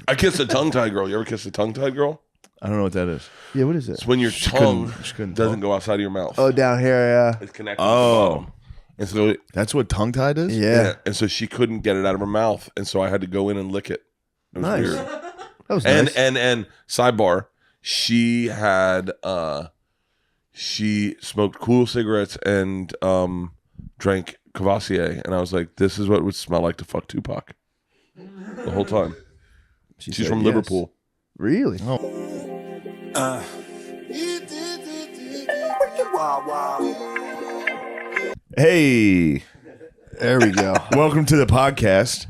I kissed a tongue-tied girl. You ever kiss a tongue-tied girl? I don't know what that is. Yeah, what is it? It's when your tongue doesn't go outside of your mouth. Oh, down here, yeah. It's connected to the bottom. And so That's what tongue-tied is? Yeah. and so she couldn't get it out of her mouth, and so I had to go in and lick it. It was Nice. weird. That was And nice. and sidebar, she had she smoked cool cigarettes and drank Cavassier, and I was like, this is what it would smell like to fuck Tupac the whole time. She's said from yes. Liverpool. Really? Oh. Hey, There we go. welcome to the podcast.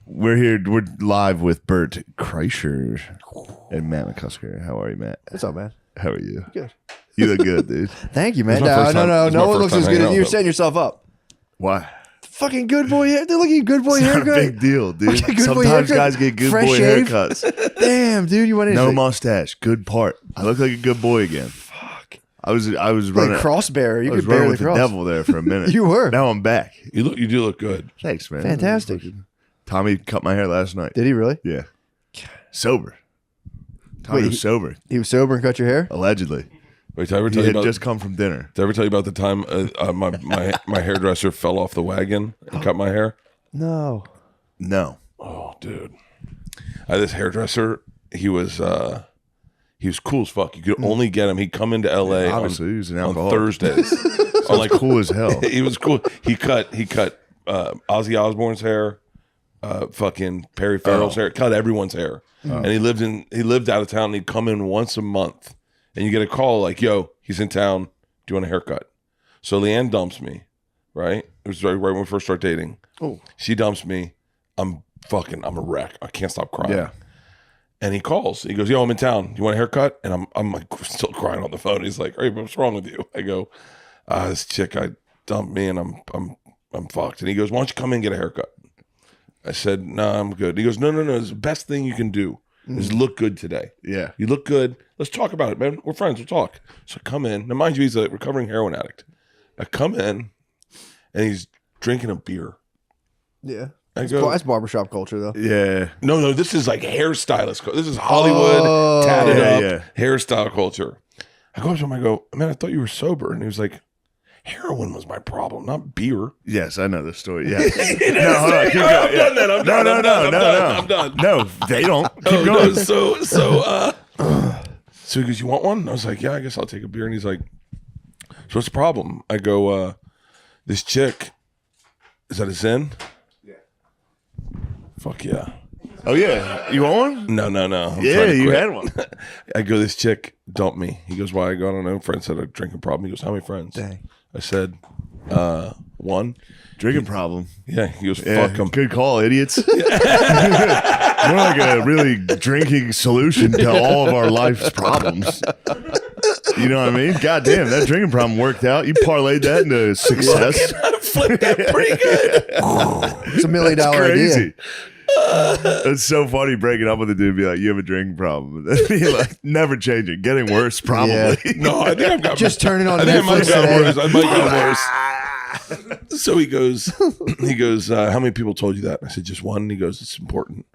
We're live with Bert Kreischer and Matt McCusker. How are you, Matt? What's up, man? How are you? Good. You look good, dude. Thank you, man. This is my No, first no, time- no. this is my No one first looks time as good hanging as out you're with setting yourself up. Why? Fucking good boy hair. They're looking good boy It's not a haircut. big deal, dude. Fucking good boy Sometimes haircut. guys get good Fresh boy shave. haircuts. Damn, dude, you went in. No mustache. Good part. I look like a good boy again. Fuck. I was Like running. cross bearer. You I was could bear running the with the cross. devil there for a minute. You were. Now I'm back. You do look good. Thanks, man. Fantastic. Tommy cut my hair last night. Did he really? Yeah. Sober. Tommy Wait, was sober, He was sober and cut your hair? allegedly. Wait, did I ever He tell you had about? just come from dinner. Did I ever tell you about the time my hairdresser fell off the wagon and cut my hair? No. No. Oh, dude. I had this hairdresser. He was cool as fuck. You could only get him. He'd come into LA Obviously, he was an on alcoholic. Thursdays. I'm like cool as hell. He was cool. He cut Ozzy Osbourne's hair, fucking Perry Farrell's hair, cut everyone's hair. And he lived out of town, and he'd come in once a month. And you get a call like, yo, he's in town. Do you want a haircut? So Leanne dumps me, right? It was right when we first started dating. Oh. She dumps me. I'm a wreck. I can't stop crying. Yeah. And he calls. He goes, yo, I'm in town. You want a haircut? And I'm like still crying on the phone. He's like, hey, what's wrong with you? I go, this chick dumped me and I'm fucked. And he goes, why don't you come in and get a haircut? I said, no, I'm good. He goes, no. It's the best thing you can do is look good today. Yeah. You look good. Let's talk about it, man. We're friends. We'll talk. So I come in. Now, mind you, he's a recovering heroin addict. I come in and he's drinking a beer. Yeah. I go, That's barbershop culture, though. Yeah. no, this is like hairstylist. This is Hollywood, tatted yeah, up, yeah. hairstyle culture. I go up to him, I go, man, I thought you were sober. And he was like, heroin was my problem, not beer. Yes, I know the story. Yeah. No, hold on. Keep going. I'm done then. I'm done. No. I'm done. No, they don't. Keep Oh, going. no, so he goes, you want one? And I was like, yeah, I guess I'll take a beer. And he's like, so what's the problem? I go, this chick, is that a sin? Yeah. Fuck yeah. Oh, yeah. You want one? No. I'm Yeah, trying to you quit. had one. I go, this chick dumped me. He goes, why? I go, I don't know. Friend said a drinking problem. He goes, how many friends? Dang. I said, one. Drinking problem. Yeah. He goes, Yeah, fuck him. good call, idiots. More like a really drinking solution to all of our life's problems. You know what I mean? God damn, that drinking problem worked out. You parlayed that into success. I flipped that pretty good. It's $1 million Crazy. idea. It's so funny breaking up with a dude and be like, you have a drinking problem. Then be like, never change it. Getting worse, probably. Yeah. No, I think I've got Just turn it on I think I might Netflix have got today. worse. I might get worse. So he goes, how many people told you that? I said, just one. And he goes, it's important.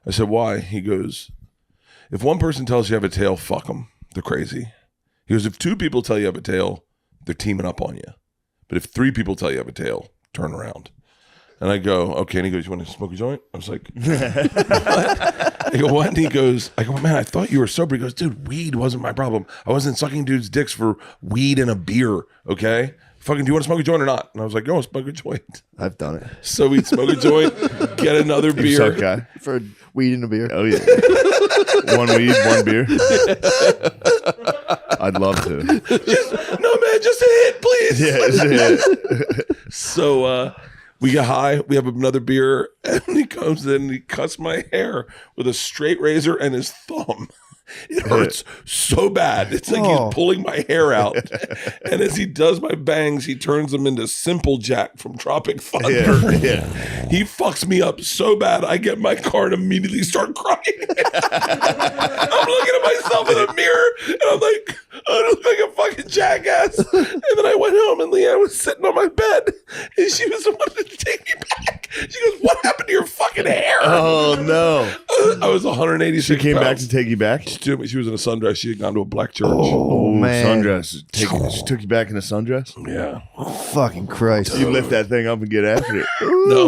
I said, why? He goes, if one person tells you have a tail, fuck them. They're crazy. He goes, if two people tell you have a tail, they're teaming up on you. But if three people tell you have a tail, turn around. And I go, okay. And he goes, you want to smoke a joint? I was like, what? I go, what? And he goes, I go, man, I thought you were sober. He goes, dude, weed wasn't my problem. I wasn't sucking dudes' dicks for weed and a beer, okay? Fucking, do you want to smoke a joint or not? And I was like, yo, smoke a joint. I've done it. So we'd smoke a joint, get another beer. Suck guy. For weed and a beer. Oh, yeah. One weed, one beer. I'd love to. No, man, just a hit, please. Yeah. So we get high, we have another beer, and he comes in and he cuts my hair with a straight razor and his thumb. It hurts so bad. It's like he's pulling my hair out. And as he does my bangs, he turns them into Simple Jack from Tropic Thunder. Yeah. He fucks me up so bad, I get in my car and immediately start crying. I'm looking at myself in the mirror, and I'm like, I looked like a fucking jackass. And then I went home and Leanne was sitting on my bed and she was the one to take me back. She goes, what happened to your fucking hair? Oh no! I was 186 She came back pounds. to take you back. She was in a sundress. She had gone to a black church. Oh, man. Sundress. She took you back in a sundress. Yeah. Fucking Christ. You lift that thing up and get after it. No.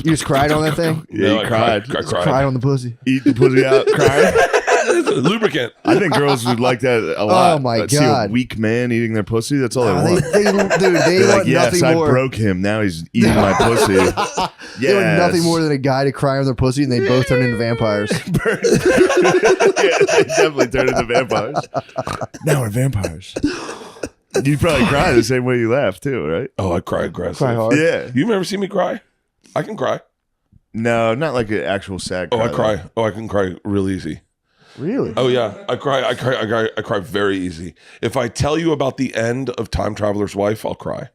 You just cried on that thing? Yeah, No, you I cried. Cried on the pussy. Eat the pussy out, crying. It's a lubricant. I think girls would like that a lot. Oh, my See a God. weak man eating their pussy. That's all they Oh, want. they They're want like, yes, nothing I more. broke him. Now he's eating my pussy. They want Yes. nothing more than a guy to cry on their pussy, and they both turn into vampires. Yeah, they definitely turn into vampires. Now we're vampires. You probably cry the same way you laugh too, right? Oh, I cry aggressive. Cry hard. Yeah. You've never seen me cry? I can cry. No, not like an actual sad cry. Oh, I cry. Oh, I can cry real easy. Really? Oh yeah, I cry very easy. If I tell you about the end of Time Traveler's Wife, I'll cry.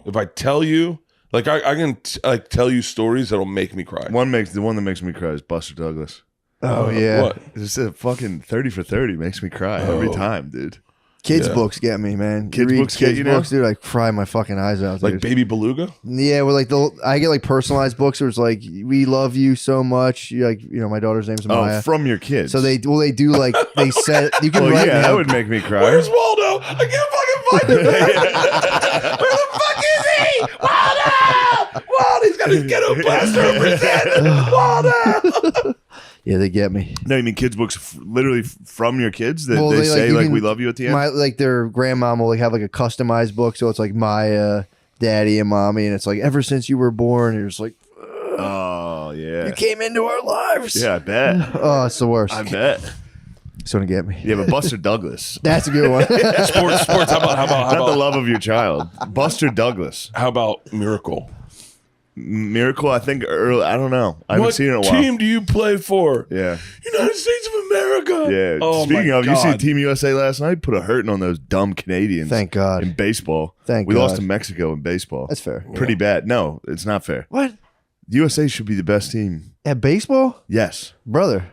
If I tell you, like I can tell you stories that'll make me cry. The one that makes me cry is Buster Douglas. Oh, yeah. What? It's a fucking 30 for 30 makes me cry every time, dude. Kids' Yeah. books get me, man. Kids' You read books get kids' you now? books, dude. I cry my fucking eyes out, Like dude. Baby Beluga? Yeah, well, like I get like personalized books where it's like, we love you so much. You like, my daughter's name's Maya. Oh, from your kids. So they do like they said you can Well, write yeah, me that a- would make me cry. Where's Waldo? I can't fucking find him. Where the fuck is he? Waldo! Waldo's got his ghetto blaster over his head. Waldo! Yeah, they get me. No, you mean kids' books literally from your kids that Well, they say you like can- we love you at the end? My like their grandmom will like have like a customized book, so it's like Maya, Daddy, and Mommy, and it's like ever since you were born, you're just like Oh, yeah. you came into our lives. Yeah, I bet. Oh, it's the worst. I bet. It's gonna get me. Yeah, but Buster Douglas. That's a good one. Sports. How Not the about love of your child. Buster Douglas. how about Miracle? Miracle, I think early. I don't know. I haven't What seen it in a while. team do you play for? Yeah. United States of America. Yeah. Oh, Speaking my of, you see God. Team USA last night? Put a hurting on those dumb Canadians. Thank God. In baseball. Thank we God. lost to Mexico in baseball. That's fair. Pretty bad. No, it's not fair. What? USA should be the best team. At baseball, Yes. brother.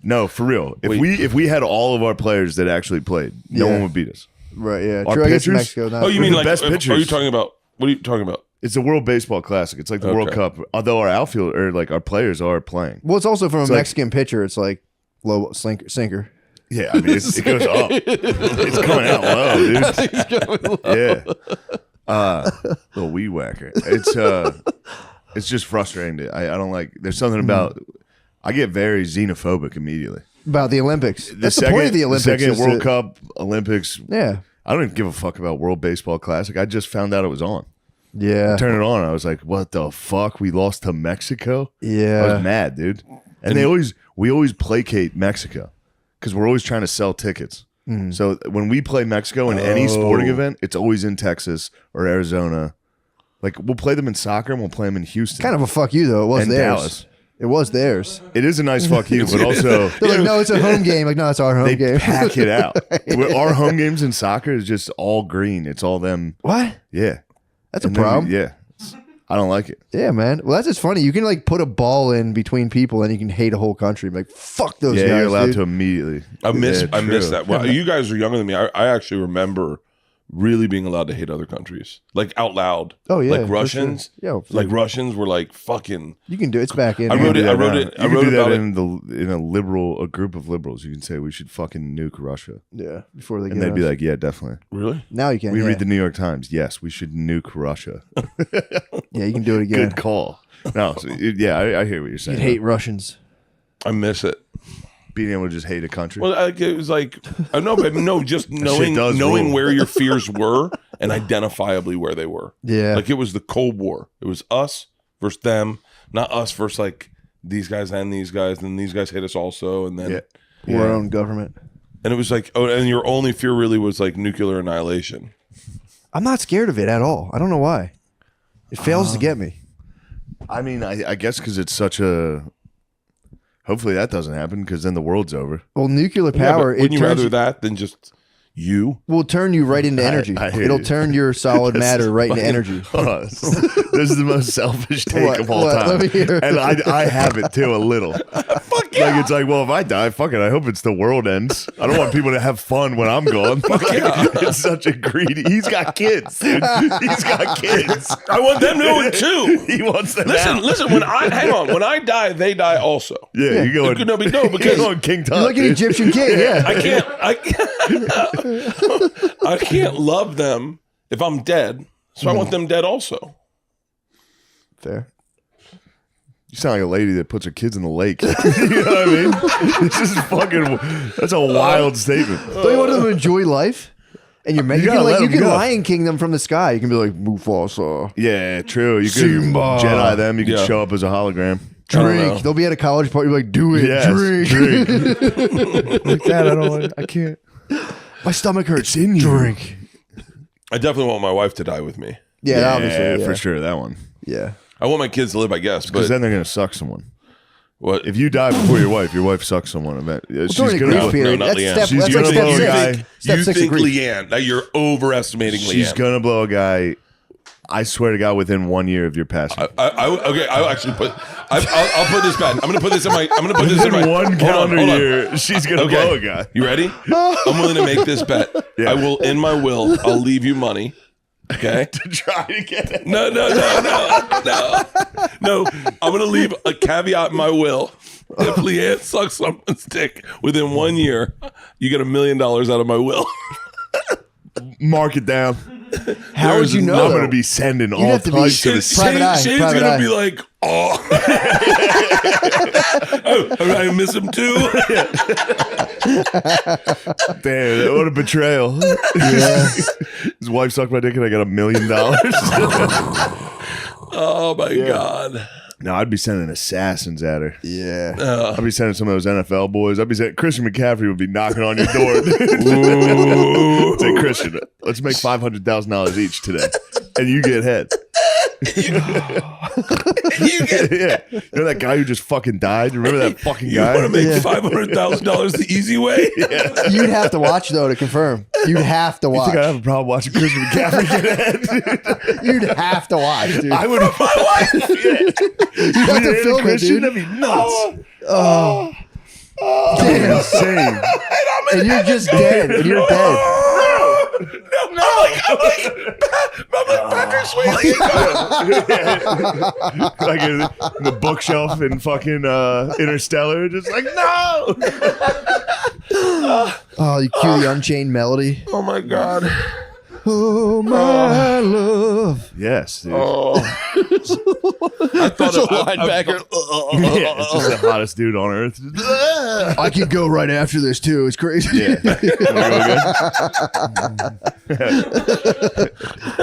No, for real. If Wait. we had all of our players that actually played, no Yeah. one would beat us. Right? Yeah. Our True. I guess pitchers? Mexico. Not, Oh, you We're mean the like best are pitchers. you talking about? What are you talking about? It's the World Baseball Classic. It's like the World Okay. Cup. Although our outfield or like our players are playing. Well, it's also from a It's like- Mexican pitcher. It's like low sinker. Yeah, I mean it goes up. It's coming out low, dude. Yeah. Little weed whacker. It's just frustrating. I don't like. There's something about. I get very xenophobic immediately. About the Olympics. That's the point of the Olympics. Second is World to- Cup, Olympics. Yeah. I don't even give a fuck about World Baseball Classic. I just found out it was on. Yeah. Turn it on. I was like, what the fuck? We lost to Mexico? I Yeah. was mad, dude. And we always placate Mexico because we're always trying to sell tickets. So when we play Mexico in any sporting event, it's always in Texas or Arizona. Like we'll play them in soccer and we'll play them in Houston. Kind of a fuck you though. It was And theirs. Dallas. It was theirs. It is a nice fuck you, but also They're like, no, it's a home game. Like, no, it's our home they game. pack it out. Our home games in soccer is just all green. It's all them. What? Yeah. That's a And then problem. yeah. I don't like it. Yeah, man. Well, that's just funny. You can like put a ball in between people and you can hate a whole country. Like, fuck those Yeah, guys. you're allowed dude. to immediately. I miss true. that. Well, you guys are younger than me. I actually remember really being allowed to hate other countries, like out loud. Oh, yeah, like for Russians. sure. Yeah, like Russians were like fucking. You can do it. It's back in. I man. wrote it. do I that wrote now. it. I You can wrote do that about it. in a group of liberals. You can say we should fucking nuke Russia, Yeah, before they and get they'd be us. like, "Yeah, definitely." Really? Now you can. We yeah. read the New York Times. Yes, we should nuke Russia. Yeah, you can do it again. Good call. No, yeah, I hear what you're saying. You'd hate Russians. I miss it. being able to just hate a country. Well, it was like I know, but no, just knowing does rule. where your fears were and identifiably where they were. Yeah. Like it was the Cold War. It was us versus them, not us versus like these guys and these guys, and these guys hate us also, and then Yeah. Our own government. and it was like, oh, and your only fear really was like nuclear annihilation. I'm not scared of it at all. I don't know why. It fails to get me. I mean, I guess because it's such a. Hopefully that doesn't happen because then the world's over. Well, nuclear Yeah, but power. wouldn't it you turns rather that than just You? will turn you right into energy. I hear It'll you. turn your solid matter right into energy. This is the most selfish take What? of all What? time. Let me hear. And I have it too, a little. Fuck yeah. Like, it's like, well, if I die, fuck it. I hope it's the world ends. I don't want people to have fun when I'm gone. It's such a greedy. He's got kids, dude. He's got kids. I want them to know it too. He wants them Listen, out. listen. When I die, they die also. Yeah, you going? No, You're because going King Tut. You're like an dude. Egyptian king, yeah. I can't love them if I'm dead. So I want them dead also. Fair. You sound like a lady that puts her kids in the lake. You know what I mean? This is fucking. That's a wild statement. Don't you want them to enjoy life? And you gotta can let you them can go. Lion King them from the sky. You can be like Mufasa. Yeah, true. You could Simba. Jedi them. You could Yeah. show up as a hologram. Drink. They'll be at a college party. You're like, do it. Yes, Drink. like that. I can't. My stomach hurts. It's in you. Drink. I definitely want my wife to die with me. Yeah, obviously. Yeah, for sure. That one. Yeah. I want my kids to live, I guess. Because But then they're gonna suck someone. what? If you die before your wife sucks someone. She's During a gonna. grief No, period. not That's Leanne. step. She's That's gonna like blow a step guy. six. Step You 6 of think grief. Leanne? Now you're overestimating She's Leanne. gonna blow a guy. I swear to God, within 1 year of your passing. Okay, I'll actually I'll put this back. I'm gonna put this in my. I'm gonna put this in my. Within one hold on, calendar hold on. year, she's gonna Okay. blow a guy. You ready? I'm willing to make this bet. Yeah. I will, in my will, I'll leave you money. Okay. To try to get it. No. I'm gonna leave a caveat in my will. If Leanne sucks someone's dick within 1 year, you get $1 million out of my will. Mark it down. How would you know? I'm though? gonna be sending all have to be types of Private eye, Shane's private gonna eye. be like, oh, I miss him too. Damn, what a betrayal. Yeah. His wife sucked my dick and I got $1 million. Oh my god. No, I'd be sending assassins at her. Yeah. I'd be sending some of those NFL boys. I'd be saying Christian McCaffrey would be knocking on your door. Say, Christian, let's make $500,000 each today, and you get head. You get. Yeah, you know that guy who just fucking died. You remember that fucking You guy? want to make Yeah. $500,000 the easy way? You'd have to watch though to confirm. You'd have to I watch. think I have a problem watching Christian McCaffrey get head. You'd have to watch, dude. I would. My wife. You'd have to film it, Christian, dude. that'd be nuts. Damn. Insane. And you're just dead. And you're dead. I'm like Patrick Swayze. Like in the bookshelf in fucking Interstellar, just like no. Oh, you cue the Unchained Melody. Oh my god. Oh, my love. Yes, dude. Oh. I thought of Linebacker. Yeah, it's just the hottest dude on earth. I could go right after this, too. It's crazy. Yeah.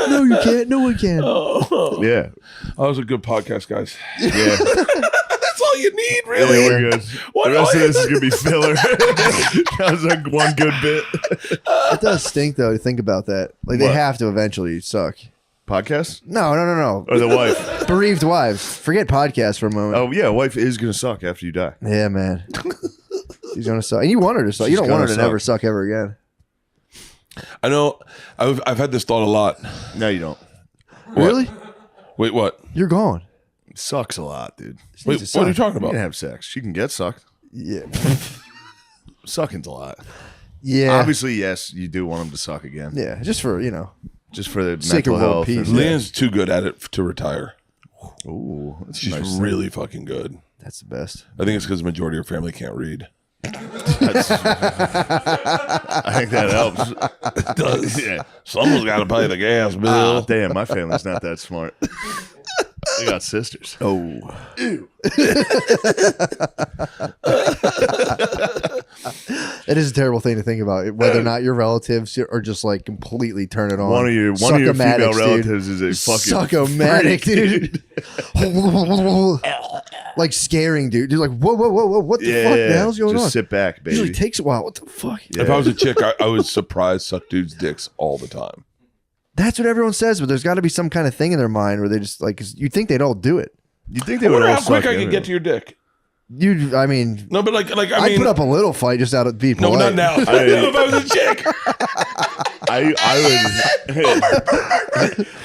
No, you can't. No one can. Yeah. That was a good podcast, guys. Yeah. That's all you need, Yeah, really. we're good. What- The rest of this is gonna be filler. That was like one good bit. It does stink, though, to think about that. Like, they What? have to eventually suck. Podcast No. or the wife? Bereaved wives. Forget podcasts for a moment. Oh yeah, wife is gonna suck after you die. Yeah, man. She's going to suck. And you want her to suck. You She's don't want her to gonna never suck ever again. I know. I've had this thought a lot. No, you don't. Really? Wait, what? You're gone. It sucks a lot, dude. Wait, to what are you suck. talking You about? can have sex. She can get sucked. Yeah. Sucking's a lot. Yeah. Obviously, yes, you do want them to suck again. Yeah. Just for, Just for the Sake of mental world health. peace. and- Leanne's too good at it to retire. Ooh, that's She's nice. really fucking good. That's the best. I think it's because the majority of her family can't read. I think that helps. It does. Yeah. Someone's got to pay the gas bill. Oh, damn, my family's not that smart. They got sisters. Oh. It is a terrible thing to think about, whether or not your relatives are just like completely turn it on. One of your Suck-o-matics, female dude. relatives is a fucking Suck-o-matic, dude. Like scaring, dude. You're like, whoa, what the fuck the hell's going just on? sit back, It baby. usually takes a while. What the fuck? Yeah. If I was a chick, I would surprise suck dudes' dicks all the time. That's what everyone says, but there's got to be some kind of thing in their mind where they just like, 'cause you'd think they'd all do it. You think they I would wonder all how quick suck I could get to your dick. I mean, No, but I I'd mean, put up a little fight just out of being no, polite. not now. No, if I was a chick.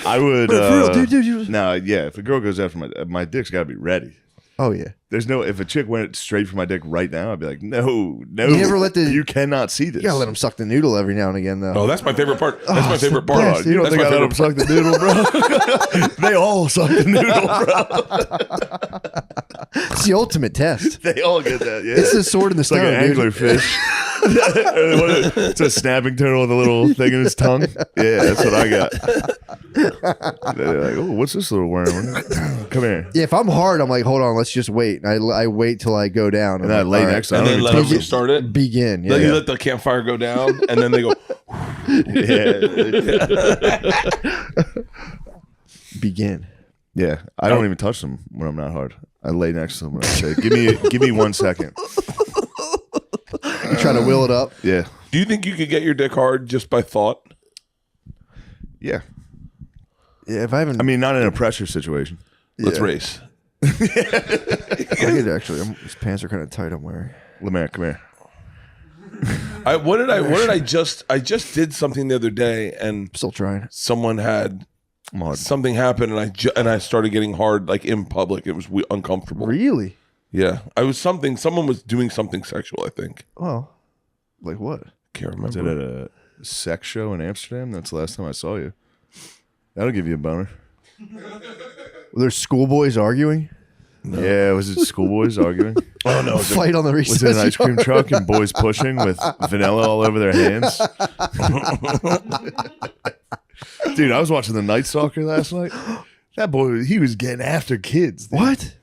I would. For real, dude. No, yeah. If a girl goes after my dick's got to be ready. Oh yeah. There's no. If a chick went straight for my dick right now, I'd be like, no. You never let You cannot see this. You gotta let them suck the noodle every now and again, though. Oh, that's my favorite part. That's my favorite part. best, You don't That's think my I let favorite them suck the noodle, bro? They all suck the noodle, bro. It's the ultimate test. They all get that. Yeah. It's the sword in the It's like stone, an dude. anglerfish. It's a snapping turtle with a little thing in his tongue. Yeah, that's what I got. They're like, oh, what's this little worm? Come here. Yeah, if I'm hard, I'm like, hold on, let's just wait. And I wait till I go down. And I lay next to And then let them start it. Begin. Then Yeah. you let the campfire go down, and then they go. Begin. Yeah, I don't even touch them when I'm not hard. I lay next to them and I say, give me 1 second. You try to will it up. Yeah. Do you think you could get your dick hard just by thought? Yeah. Yeah, if I haven't. I mean, not in a pressure situation. Let's race. I could actually. His pants are kind of tight. I'm wearing. Lemaire, come here. What did I just did something the other day, and Still trying. someone had I'm hard. something happen, and I started getting hard like in public. It was uncomfortable. Really? Yeah, someone was doing something sexual, I think. Oh, like what? Can't Was it remember. at a sex show in Amsterdam? That's the last time I saw you. That'll give you a boner. Were there schoolboys arguing? No. Yeah, was it schoolboys arguing? Oh no, Fight on the recess. Was it an ice cream truck and boys pushing with vanilla all over their hands? Dude, I was watching The Night Stalker last night. That boy, he was getting after kids. Dude. What?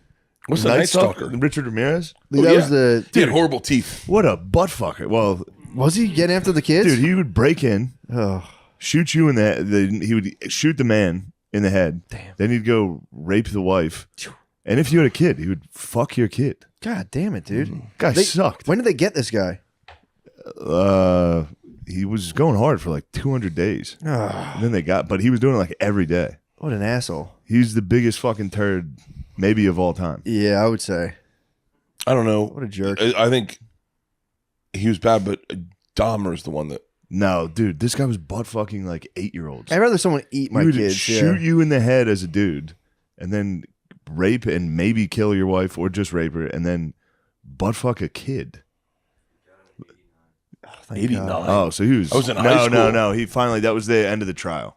What's the Night Stalker? Richard Ramirez? That was the. He had horrible teeth. What a butt fucker. Well, Was he getting after the kids? dude, he would break in, Oh, shoot you in he would shoot the man in the head. Damn. Then he'd go rape the wife. And if you had a kid, he would fuck your kid. God damn it, dude. Guy sucked. When did they get this guy? He was going hard for like 200 days. Oh, And then but he was doing it like every day. what an asshole. He's the biggest fucking turd maybe of all time. Yeah, I would say. I don't know. What a jerk. I think he was bad, but Dahmer's the one that. No, dude, this guy was butt fucking like 8-year-olds. I'd rather someone eat my he would kids. shoot Yeah. you in the head as a dude and then rape and maybe kill your wife or just rape her and then butt fuck a kid. Thank 89. God. Oh, so he was. I was in high school. No. He finally. That was the end of the trial.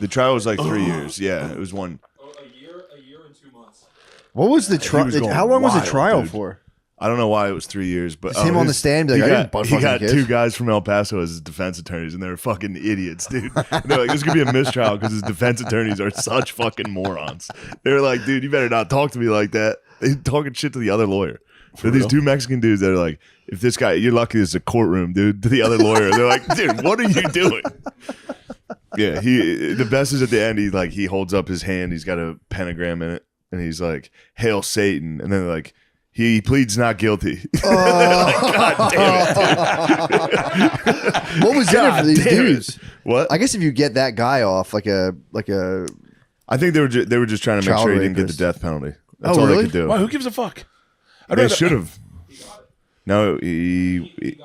The trial was like 3 years. Yeah, it was one. A year and 2 months. What was the was trial? going How long was the wild, trial dude. for? I don't know why it was 3 years, but Just him on the stand, be like, I didn't butt he fuck got kids. 2 guys from El Paso as his defense attorneys, and they were fucking idiots, dude. And they're like, this is gonna be a mistrial because his defense attorneys are such fucking morons. They were like, dude, you better not talk to me like that. They talking shit to the other lawyer. So these 2 Mexican dudes that are like, if this guy, you're lucky this is a courtroom, dude. To the other lawyer, they're like, dude, what are you doing? Yeah, the best is at the end. He holds up his hand. He's got a pentagram in it, and he's like, "Hail Satan!" And then like he pleads not guilty. God damn it, What was in it for these damn it. dudes? What? I guess if you get that guy off, like a I think they were just trying to make Child sure he didn't get the rapist. death penalty. That's Oh, all really? they could do. Wow, who gives a fuck? They should have. No, he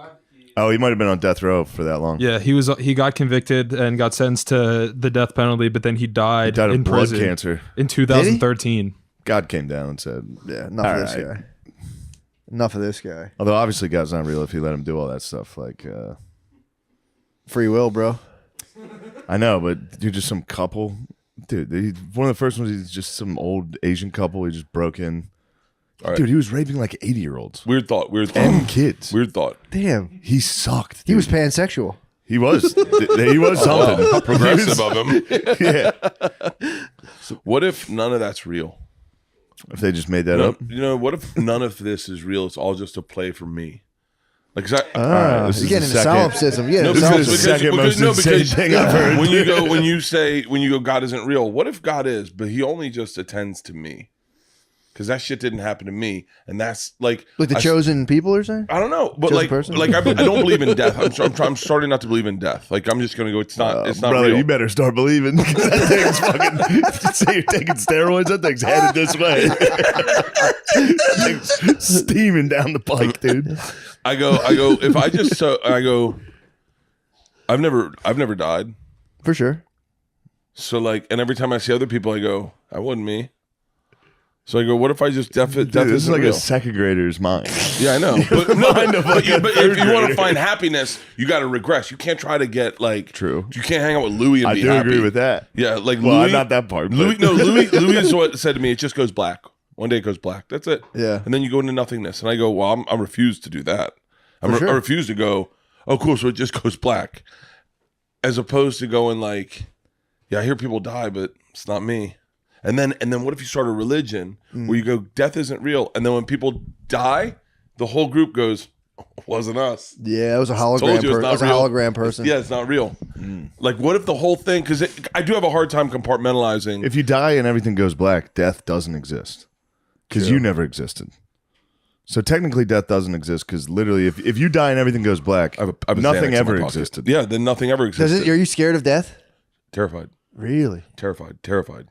might have been on death row for that long. Yeah, he got convicted and got sentenced to the death penalty, but then he died, He died in of blood prison cancer. in 2013. God came down and said, enough of All this right. guy. Enough of this guy. although obviously God's not real if he let him do all that stuff. Like, Free will, bro. I know, but you're just some couple. Dude, one of the first ones, he's just some old Asian couple. He just broke in. All right. Dude, he was raping like 80-year-olds Weird thought. and kids. Weird thought. Damn. He sucked. He dude. was pansexual. He was. He was something. Wow, how progressive of him. Yeah. What if none of that's real? If they just made that up. You know, what if none of this is real? It's all just a play for me. Like, 'cause this You're is getting the into second- solipsism. Yeah, No, This solipsism. is the second most insane thing I've heard. when you go, God isn't real. What if God is, but he only just attends to me? Because that shit didn't happen to me, and that's like Like the chosen people or something? I don't know, but Chosen like, person? like I don't believe in death. I'm starting not to believe in death. Like I'm just gonna go. It's not Brother, real. you better start believing. 'Cause that thing's fucking. Say you're taking steroids. That thing's headed this way. That thing's steaming down the pike, dude. I go. If I just I go. I've never died. For sure. So like, and every time I see other people, I go, that wasn't me. So I go, what if I just death Dude, this is isn't like real? a second grader's mind. Yeah, I know. But, Mind of like a but third if you want grader. to find happiness, you got to regress. You can't try to get like. True. You can't hang out with Louis and I be do happy. agree with that. Yeah, like Well, Louis. not that part. Louis, but- no, Louis is what said to me. It just goes black. One day it goes black. That's it. Yeah. And then you go into nothingness. And I go, well, I refuse to do that. I refuse to go. Oh, cool. So it just goes black, as opposed to going like, yeah, I hear people die, but it's not me. And then what if you start a religion where you go, death isn't real, and then when people die, the whole group goes, wasn't us. Yeah, it was a Told hologram. you it's It not was a real. hologram person. Yeah, it's not real. Like, what if the whole thing? Because I do have a hard time compartmentalizing. If you die and everything goes black, death doesn't exist because you never existed. So technically, death doesn't exist because literally, if you die and everything goes black, I have a nothing Xanax in my ever pocket. existed. Yeah, then nothing ever Does existed. it? Are you scared of death? Terrified. Really? Terrified.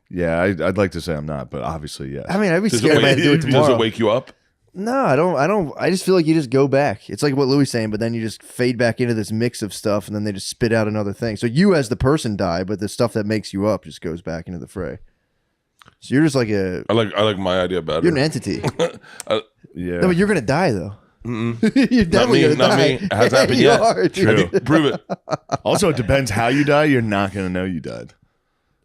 Yeah, I'd like to say I'm not, but obviously, yes. I mean, I'd be Does scared if I had to do it does tomorrow. it wake you up? No, I don't. I just feel like you just go back. It's like what Louis saying, but then you just fade back into this mix of stuff, and then they just spit out another thing. So you, as the person, die, but the stuff that makes you up just goes back into the fray. So you're just like I like my idea better. you're an entity. yeah. No, but you're gonna die though. You're Not me. definitely gonna Not die. me. It hasn't happened You yet. are, dude. True. Prove it. Also, it depends how you die. You're not going to know you died.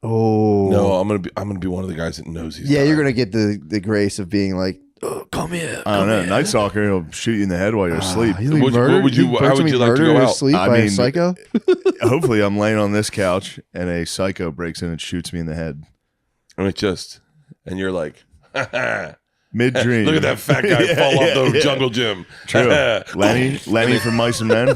Oh No, I'm gonna be one of the guys that knows he's. yeah, dying. you're gonna get the grace of being like, oh, come here. I don't know. Night Stalker, he'll shoot you in the head while you're asleep. You think What murder? would you- think how person would you be like to murdered go in out? his sleep I by a mean, psycho? Hopefully, I'm laying on this couch and a psycho breaks in and shoots me in the head. And it just, and you're like, Mid dream. look at that fat guy fall off the jungle gym. True. Lenny from Mice and Men.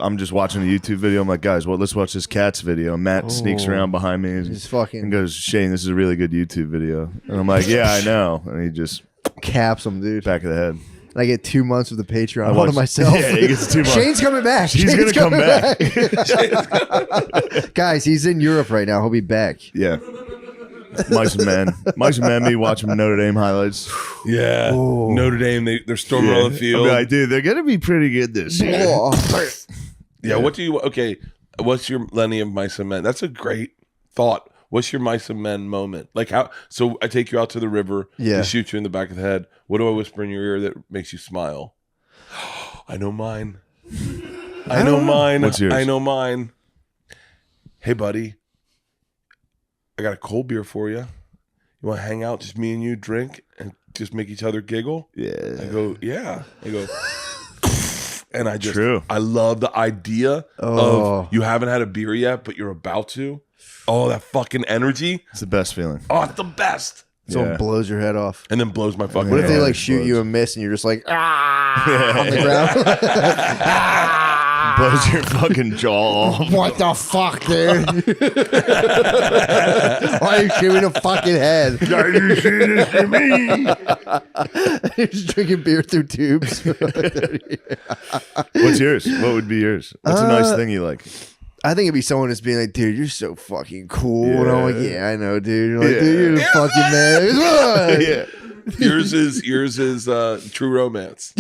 I'm just watching a YouTube video. I'm like, guys, let's watch this Cats video. And Matt sneaks around behind me and Just fucking goes, Shane, this is a really good YouTube video. And I'm like, yeah, I know. And he just caps him, dude. back of the head. And I get 2 months of the Patreon all to watched- myself. Yeah, he gets 2 months. Shane's coming back. He's Shane's gonna come back. Guys, he's in Europe right now. He'll be back. Yeah. Mice and Men, me watching Notre Dame highlights. Yeah, Notre Dame. They're storming on the I'll field. be like, dude, they're gonna be pretty good this year. Yeah. What do you? Okay. What's your Lenny of Mice and Men? That's a great thought. What's your Mice and Men moment? Like how? So I take you out to the river. Yeah. I shoot you in the back of the head. What do I whisper in your ear that makes you smile? I know mine. I know mine. What's yours? I know mine. Hey, buddy. I got a cold beer for you. You want to hang out, just me and you, drink, and just make each other giggle? Yeah. I go, yeah. I go, and I just, True. I love the idea of you haven't had a beer yet, but you're about to. Oh, that fucking energy. It's the best feeling. Oh, it's the best. Someone Yeah. blows your head off. And then blows my fucking What if head they off. like shoot you and miss and you're just like, on the ground? Blows your fucking jaw off. What the fuck, dude? Why are you shooting a fucking head? Are you shooting this to me? You're just drinking beer through tubes. What's yours? What would be yours? What's a nice thing you like? I think it'd be someone just being like, dude, you're so fucking cool. And I'm like, Yeah. yeah, I know, dude. You're like, Yeah. dude, you're the fucking man. Yeah. yours is True Romance.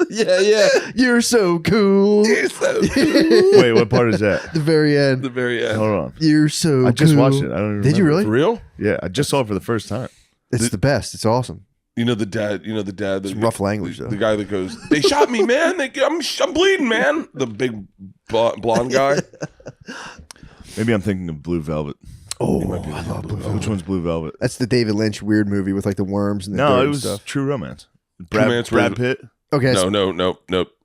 Yeah. You're so cool. Wait, what part is that? The very end. The very end. Hold on. You're so I just cool. watched it. I don't even Did you remember. For really? real? Yeah, I just saw it for the first time. It's the best. It's awesome. You know the dad. It's rough language, though. The guy that goes, "They shot me, man. I'm bleeding, man." The big blonde guy. Maybe I'm thinking of Blue Velvet. Oh, I love Blue Velvet. Which one's Blue Velvet? That's the David Lynch weird movie with like the worms and the No, dirt it and was stuff. True Romance. Romance Brad was- Pitt. Okay. No.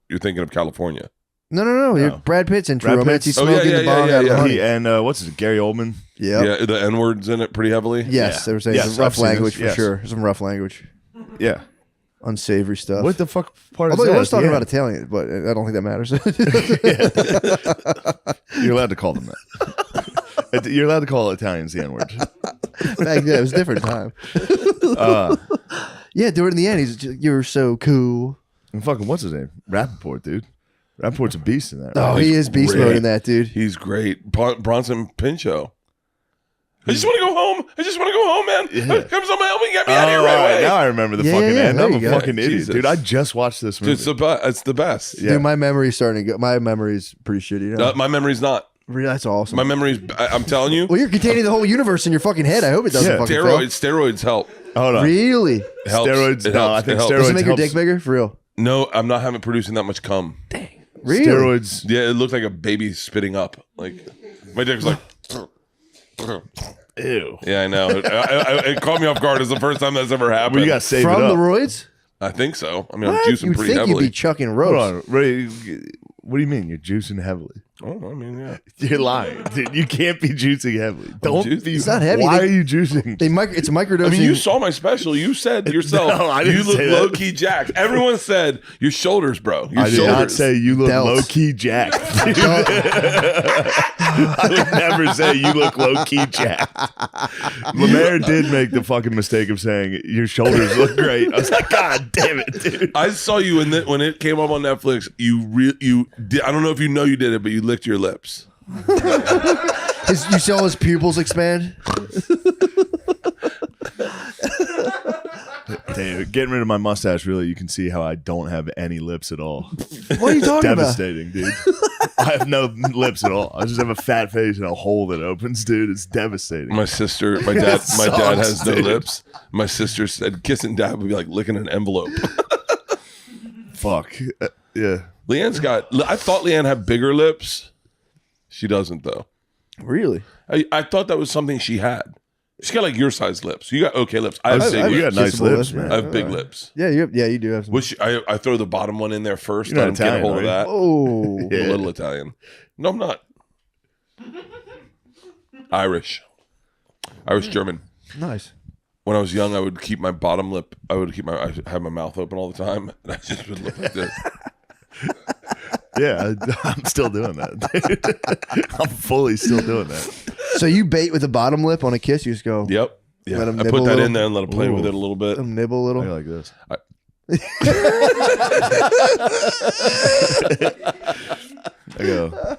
You're thinking of California. No. No. Brad Pitt's in True Brad Romance. Pitt's- He's Oh, yeah, smoking yeah, the bomb yeah, out of the yeah. honey. And what's it? Gary Oldman. Yep. Yeah, the N word's in it pretty heavily. Yes, Yeah. they were saying Yes, some rough I've seen language this, for yes. sure. Some rough language. Yeah. Unsavory stuff. What the fuck part is Although that? he was talking Yeah. about Italian, but I don't think that matters. You're allowed to call them that. You're allowed to call Italians the N-word. Back then, it was a different time. Yeah, do it in the end. He's just, you're so cool. And fucking what's his name? Rappaport, dude. Rappaport's a beast in that. Oh, Right? he is beast great. mode in that, dude. He's great. Bronson Pinchot. I just want to go home. I just want to go home, man. Yeah. Come someone help me get me out of here right away. Now I remember the Yeah, fucking yeah, end. there I'm you a go. fucking idiot, Jesus. dude. I just watched this movie. It's the best. Yeah. Dude, my memory's starting to go. My memory's pretty shitty. Now. My memory's not. Really, that's awesome. My memory's. I'm telling you. Well, you're containing the whole universe in your fucking head. I hope it doesn't Yeah. fucking Steroids help. Hold on. Really? It helps. Steroids. It No, helps. I think It helps. steroids Does it make your helps. dick bigger? For real? No, I'm not having producing that much cum. Really? Steroids. Yeah, it looked like a baby spitting up. Like my dick was like. Ew. Yeah, I know. It caught me off guard. It's the first time that's ever happened. Well, you got to save From it the up. roids? I think so. I mean, What? I'm juicing You'd pretty think heavily. you'd be chucking Hold ropes. on. Ray, what do you mean you're juicing heavily? Oh, I mean, yeah. You're lying, dude. You can't be juicing heavily. Don't juicing. be. It's not heavy. Why They- are you juicing? It's microdosing. I mean, you saw my special. You said yourself, No, I didn't you look say that. low key jacked. Everyone said your shoulders, bro. Your I did shoulders. not say you look Delts. low key jacked. I would never say you look low key jacked. Lemaire did make the fucking mistake of saying your shoulders look great. I was like, God damn it, dude. I saw you when it came up on Netflix. You did. I don't know if you know you did it, but you licked your lips. You saw his pupils expand. Dude, getting rid of my mustache, really, you can see how I don't have any lips at all. What are you talking about? Devastating, dude. I have no lips at all. I just have a fat face and a hole that opens, dude. It's devastating. My sister, my dad sucks, has no dude. lips. My sister said kissing dad would be like licking an envelope. Fuck. Yeah. I thought Leanne had bigger lips. She doesn't though. Really? I thought that was something she had. She got like your size lips. You got okay lips. I have big you got lips. nice Kissable lips, lips, man. I have big lips. Yeah, you do have some. Which I throw the bottom one in there first. You're not Let him get a Italian, hold of right? that. Oh, I'm a little Italian. No, I'm not. Irish German. nice. When I was young, I would keep my bottom lip. I have my mouth open all the time, and I just would look like this. Yeah, I'm still doing that. I'm fully still doing that. So you bait with the bottom lip on a kiss. You just go. Yep. Yeah. Let him I nibble put a that little. in there and let him play with Ooh. it a little bit. Let him nibble a little. I go like this. I go,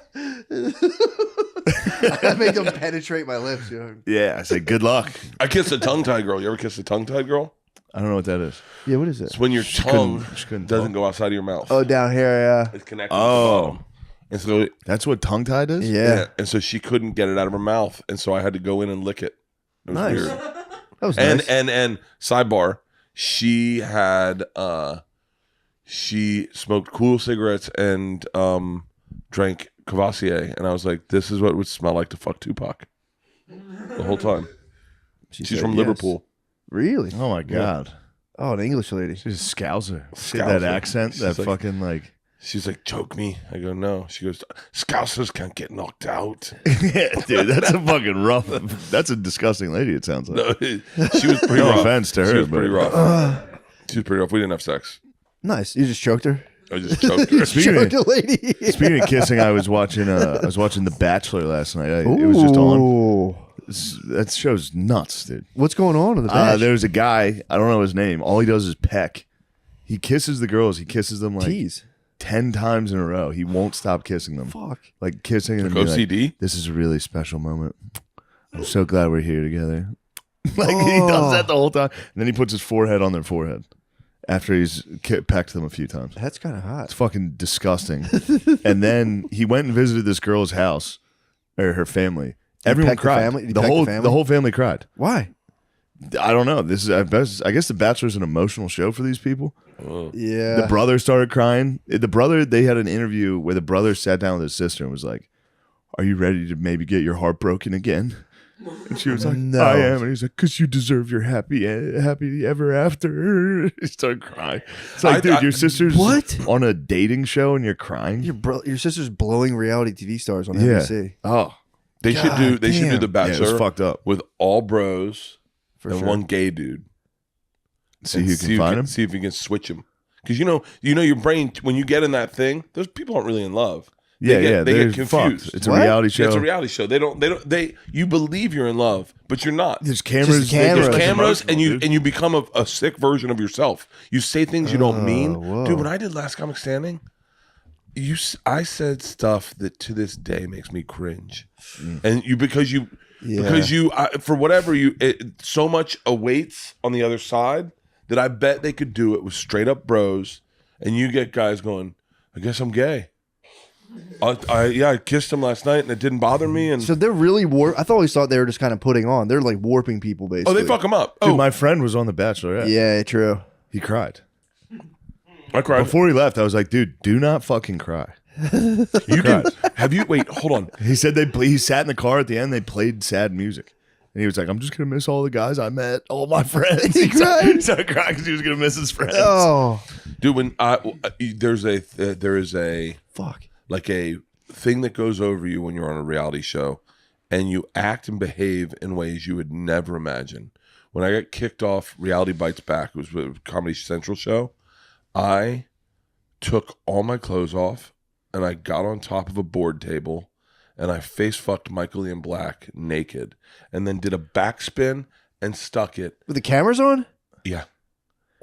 I make them penetrate my lips. You know? yeah, I say, good luck. I kissed a tongue-tied girl. You ever kiss a tongue-tied girl? I don't know what that is. Yeah. What is it? It's when your tongue she couldn't doesn't talk. go outside of your mouth. Oh, down here. Yeah. It's connected Oh. to the bottom. And so, That's what tongue tied is? Yeah. and so she couldn't get it out of her mouth, and so I had to go in and lick it. It was Nice. weird. That was And nice. and sidebar, she had she smoked cool cigarettes and drank Cavassier, and I was like, this is what it would smell like to fuck Tupac the whole time. She's said from yes. Liverpool. Really? Oh my God. Oh, an English lady. She's a scouser. See Scouser. that accent? She's That like- fucking like. She's like, choke me. I go, no. She goes, Scousers can't get knocked out. Yeah, dude, that's a fucking rough. That's a disgusting lady, it sounds like. No, she was pretty No rough. offense to She her, was pretty but- rough. She was pretty rough. We didn't have sex. Nice. You just choked her. I just choked her. Speaking of- Choked a lady. Speaking of kissing, I was watching The Bachelor last night. It was just on. Ooh. That show's nuts, dude. What's going on in the back? There's a guy, I don't know his name. All he does is peck. He kisses the girls. He kisses them like Tease. 10 times in a row. He won't stop kissing them. Fuck. Like kissing and being like, OCD? this is a really special moment. I'm so glad we're here together. Like he does that the whole time. And then he puts his forehead on their forehead after he's pecked them a few times. That's kind of It's hot. fucking disgusting. And then he went and visited this girl's house or her family. Everyone pecked the cried. family? You The pecked the whole family? the whole family cried. Why? I don't know. This is I guess The Bachelor's an emotional show for these people. Yeah. The brother started crying. The brother, they had an interview where the brother sat down with his sister and was like, "Are you ready to maybe get your heart broken again?" And she was like, No. "I am." And he's like, "Cause you deserve your happy ever after." He started crying. It's like, dude, your sister's What? on a dating show and you're crying. Your sister's blowing reality TV stars on Yeah. NBC. Oh, They should do The yeah, it Bachelor was fucked up. with all bros For and sure. one gay dude. See And who can find him. See if you can switch him. Because you know your brain when you get in that thing, those people aren't really in love. Yeah, They they're get confused. fucked. It's a What? reality show. It's a reality show. They you believe you're in love, but you're not. There's cameras. Just cameras. There's Like cameras, and emotional, dude. you become a sick version of yourself. You say things you don't mean, whoa. dude. When I did Last Comic Standing, I said stuff that to this day makes me cringe, and because because for whatever so much awaits on the other side that I bet they could do it with straight up bros, and you get guys going, I guess I'm gay. I kissed him last night and it didn't bother me. And so they're really I always thought they were just kind of putting on. They're like warping people basically. Oh, they fuck them up. Dude, my friend was on The Bachelorette. Yeah, true. He cried. I cried Before he left, I was like, dude, do not fucking cry. You can wait, hold on. He said he sat in the car at the end, they played sad music. And he was like, I'm just going to miss all the guys I met, all my friends. He started crying because he was going to miss his friends. Oh. Dude, when there is a fuck, like a thing that goes over you when you're on a reality show and you act and behave in ways you would never imagine. When I got kicked off Reality Bites Back, it was a Comedy Central show, I took all my clothes off and I got on top of a board table and I face fucked Michael Ian Black naked and then did a backspin and stuck it. With the cameras on? Yeah.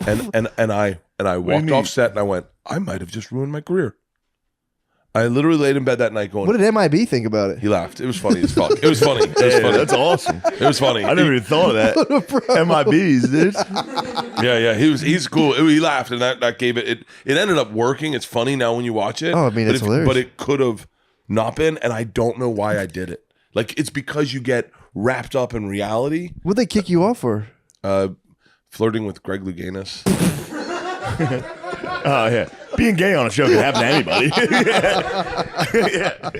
And I walked off set and I went, I might have just ruined my career. I literally laid in bed that night going, what did MIB think about it? He laughed. It was funny as fuck. It was funny. It was funny. That's awesome. It was funny. I never even thought of that. MIBs, dude. Yeah. He's cool. He laughed and that gave it ended up working. It's funny now when you watch it. Oh, I mean, it's hilarious. But it could have not been, and I don't know why I did it. Like, it's because you get wrapped up in reality. What'd they kick you off for? Flirting with Greg Louganis. Oh, yeah. Being gay on a show can happen to anybody. Yeah.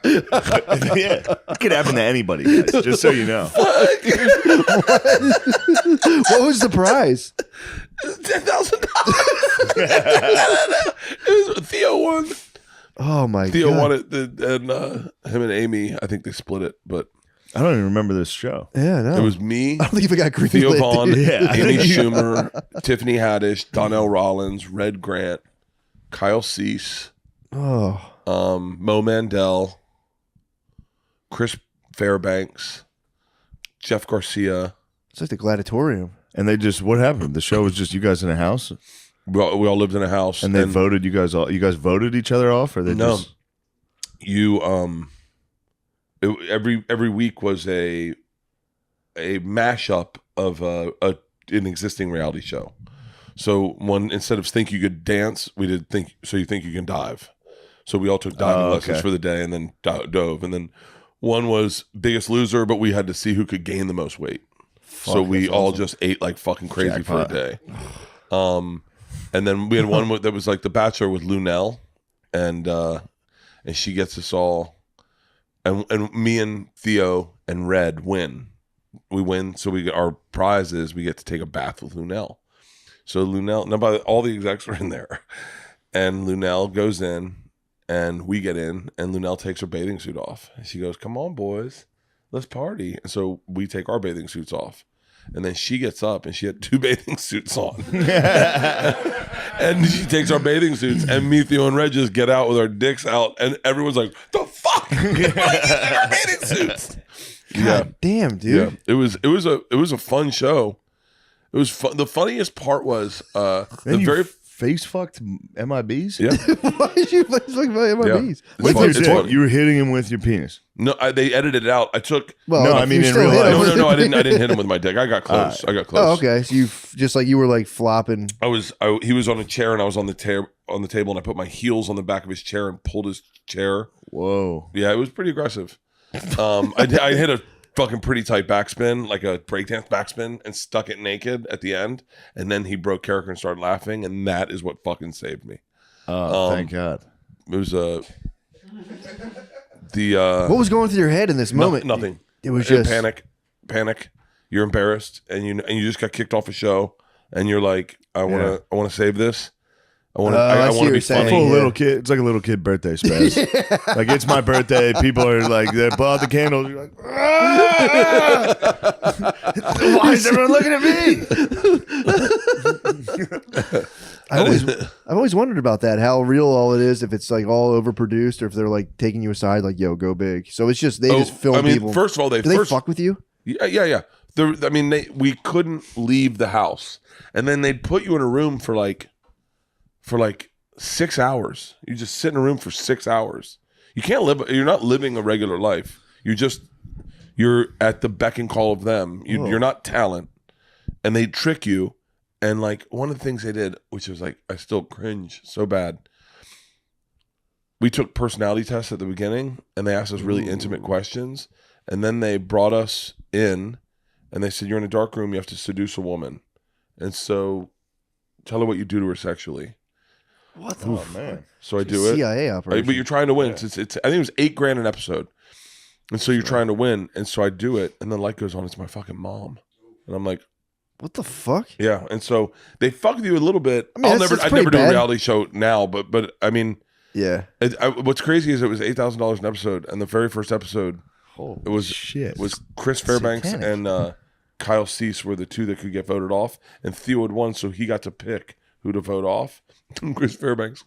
It could happen to anybody, guys, just so you know. What was the prize? $10,000. Theo won. Oh, my God. Theo won it, and him and Amy, I think they split it, but I don't even remember this show. Yeah, no. it was me, I don't think if it got green Theo lit, Vaughn, dude. Yeah. Amy Schumer, Tiffany Haddish, Donnell Rollins, Red Grant, Kyle Cease, Oh. Mo Mandel, Chris Fairbanks, Jeff Garcia. It's like the gladiatorium. And they just, what happened? The show was just you guys in a house, We all lived in a house, and they voted you guys all. You guys voted each other off, or they No. just every week was a mashup of an existing reality show. So instead of think you could dance, we did think so you think you can dive. So we all took diving lessons for the day and then dove. And then one was Biggest Loser, but we had to see who could gain the most weight. So we all just ate like fucking crazy for a day. And then we had one that was like The Bachelor with Lunel, and she gets us all, and me and Theo and Red win. We win, so our prize is we get to take a bath with Lunel. So Lunel, all the execs are in there, and Lunel goes in, and we get in, and Lunel takes her bathing suit off, and she goes, "Come on, boys, let's party." And so we take our bathing suits off. And then she gets up and she had 2 bathing suits on. And she takes our bathing suits and me, Theo, and Red just get out with our dicks out. And everyone's like, the fuck? Why are you using our bathing suits? God damn, dude. Yeah. It was a fun show. It was fun. The funniest part was face fucked MIBs. Yeah. Why did you talk about MIBs? Yeah. It's funny. It's funny. You were hitting him with your penis. No, they edited it out. I took. Well, No, I mean you in still real hit life. him. No, I didn't hit him with my dick. I got close. I got close. Oh, okay. So you were like flopping. He was on a chair and I was on the table, and I put my heels on the back of his chair and pulled his chair. Whoa. Yeah, it was pretty aggressive. I hit a fucking pretty tight backspin, like a breakdance backspin, and stuck it naked at the end. And then he broke character and started laughing, and that is what fucking saved me. Oh, thank God. It was What was going through your head in this moment? nothing. It was just panic. You're embarrassed, and you just got kicked off a show, and you're like, I want to save this. I want I see to what be you're saying. funny. Full Yeah. little kid. It's like a little kid birthday spaz. Like, it's my birthday. People are like, they pull out the candles. You're like, ah! Why is everyone looking at me? I've always wondered about that, how real all it is, if it's like all overproduced or if they're like taking you aside, like, yo, go big. So it's just they just film people. First of all, Do they fuck with you? Yeah. We couldn't leave the house, and then they'd put you in a room for like 6 hours. You just sit in a room for 6 hours. You can't live. You're not living a regular life. You're at the beck and call of them. You're not talent, and they trick you. And like one of the things they did, which was like I still cringe so bad. We took personality tests at the beginning, and they asked us really intimate questions, and then they brought us in, and they said, "You're in a dark room. You have to seduce a woman, and so tell her what you do to her sexually." What the man. So I do it. CIA operation. But you're trying to win. It's I think it was $8,000 an episode. And so you're trying to win. And so I do it. And the light goes on. It's my fucking mom. And I'm like, what the fuck? yeah. And so they fuck with you a little bit. I mean, I'd that's never do a bad. reality show now. But I mean, Yeah. what's crazy is it was $8,000 an episode. And the very first episode, it was Chris Fairbanks Satanic. and Kyle Cease were the two that could get voted off. And Theo had won. So he got to pick who to vote off. And Chris Fairbanks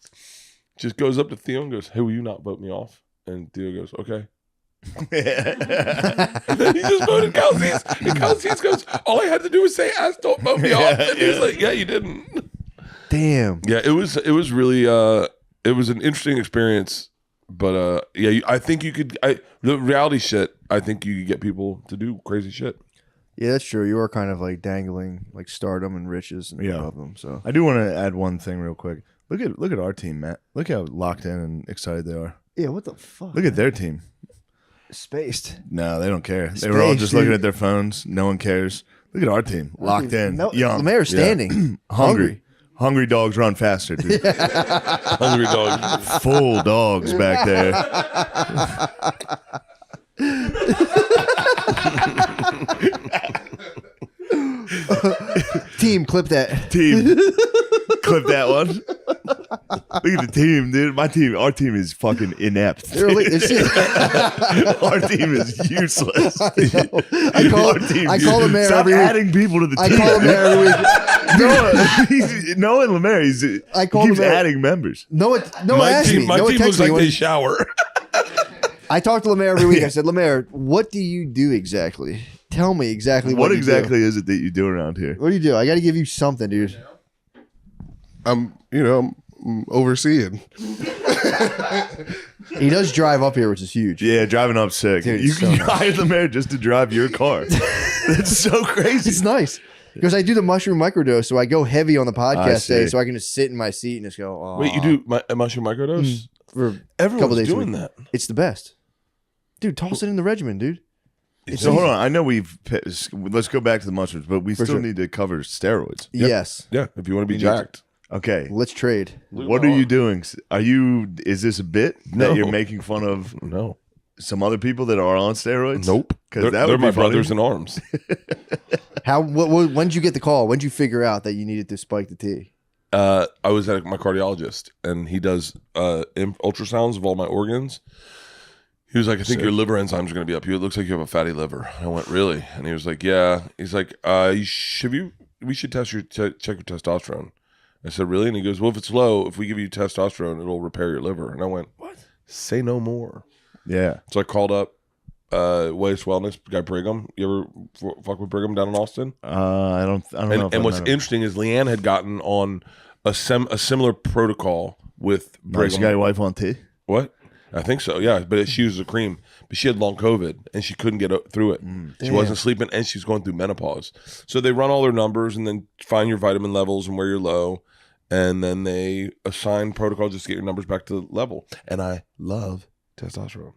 just goes up to Theo and goes, "Hey, will you not vote me off?" And Theo goes, "Okay." And then he just voted Kyle Cease. And Kyle Cease goes, "All I had to do was say, don't vote me off." And he's like, "Yeah, you didn't." Damn. Yeah, it was really it was an interesting experience. But yeah, I think you could the reality shit, I think you could get people to do crazy shit. Yeah, that's true. You are kind of like dangling like stardom and riches and above them. So I do want to add one thing real quick. Look at our team, Matt. Look how locked in and excited they are. yeah, what the fuck? Look at their team. Spaced. No, they don't care. They were all just looking dude. at their phones. No one cares. Look at our team. Locked in. No, Young. Lemaire standing. Hungry. Hungry dogs run faster, dude. Hungry dog. Full dogs back there. Team, clip that. Team. Clip that one. Look at the team, dude. Our team is fucking inept. They're like, Our team is useless. I call Lemaire Stop every week. adding people to the I team. call Lemaire every week. Noah and Lemaire, I call keeps Lemaire- adding members. No, My asked team, me. my Noah team texted looks me like when- they shower. I talk to Lemaire every week. I said, Lemaire, what do you do exactly? Tell me exactly What you exactly do. is it that you do around here? What do you do? I got to give you something, dude. I'm overseeing. He does drive up here, which is huge. Yeah, driving up sick. Dude, you it's so can nice. hire the mayor just to drive your car. That's so crazy. It's nice because I do the mushroom microdose, so I go heavy on the podcast day, see. so I can just sit in my seat and just go. Aw. Wait, you do a mushroom microdose? for a couple Everyone's days a doing week. that. It's the best, dude. Toss it in the regimen, dude. So hold on. I know let's go back to the mushrooms, but we still sure. need to cover steroids. Yes, Yeah, if you want to be jacked. Okay. let's trade. What are you doing? Is this a bit No. that you're making fun of No. some other people that are on steroids? Nope. 'Cause They're, that they're would be my funny. brothers in arms. When did you get the call? When did you figure out that you needed to spike the T? I was at my cardiologist, and he does ultrasounds of all my organs. He was like, "I think your liver enzymes are going to be up. It looks like you have a fatty liver." I went, "Really?" And he was like, "Yeah." He's like, we should test check your testosterone." I said, "Really?" And he goes, "Well, if it's low, if we give you testosterone, it'll repair your liver." And I went, "What? Say no more." Yeah. So I called up Waste Wellness guy Brigham. You ever fuck with Brigham down in Austin? I don't know. if And I what's met him. interesting is Leanne had gotten on a similar protocol with Nice. Brigham. You got your wife on T? What? I think so, yeah. But she uses a cream. But she had long COVID, and she couldn't get through it. She wasn't sleeping, and she's going through menopause. So they run all their numbers and then find your vitamin levels and where you're low. And then they assign protocol just to get your numbers back to level. And I love testosterone.